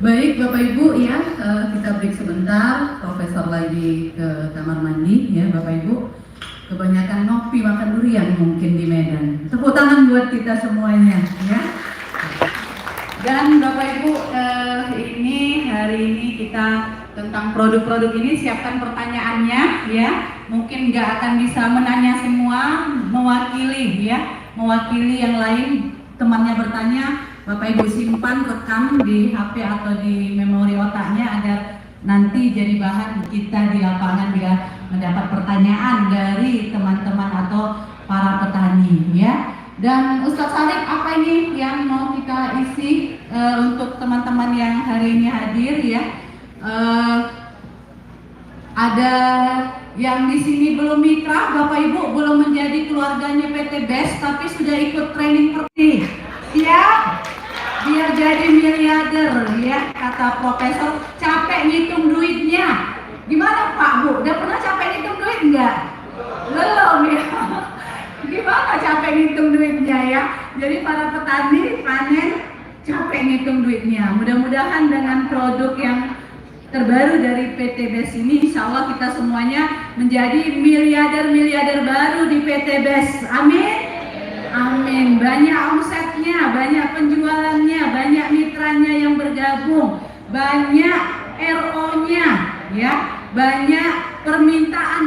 Baik Bapak Ibu ya, kita break sebentar. Profesor lagi ke kamar mandi ya Bapak Ibu. Kebanyakan ngopi makan durian mungkin di Medan. Tepuk tangan buat kita semuanya ya. Dan Bapak Ibu, ini hari ini kita tentang produk-produk ini siapkan pertanyaannya ya. Mungkin nggak akan bisa menanya semua, mewakili ya, mewakili yang lain temannya bertanya. Bapak Ibu simpan, rekam di HP atau di memori otaknya agar nanti jadi bahan kita di lapangan bila mendapat pertanyaan dari teman-teman atau para petani ya. Dan Ustadz Sarip, apa ini yang mau kita isi untuk teman-teman yang hari ini hadir ya? Ada yang di sini belum mitra, Bapak Ibu belum menjadi keluarganya PT BEST tapi sudah ikut training seperti siap biar jadi miliarder ya, kata profesor. Capek ngitung duitnya. Gimana Pak Bu? Udah pernah capek ngitung duit enggak? Belum ya. Gimana capek ngitung duitnya ya? Jadi para petani panen capek ngitung duitnya. Mudah-mudahan dengan produk yang terbaru dari PT BEST ini, insya Allah kita semuanya menjadi miliarder-miliarder baru di PT BEST. Amin. Amin. Banyak omsetnya, banyak penjualannya, banyak mitranya yang bergabung, banyak RO-nya, ya, banyak permintaan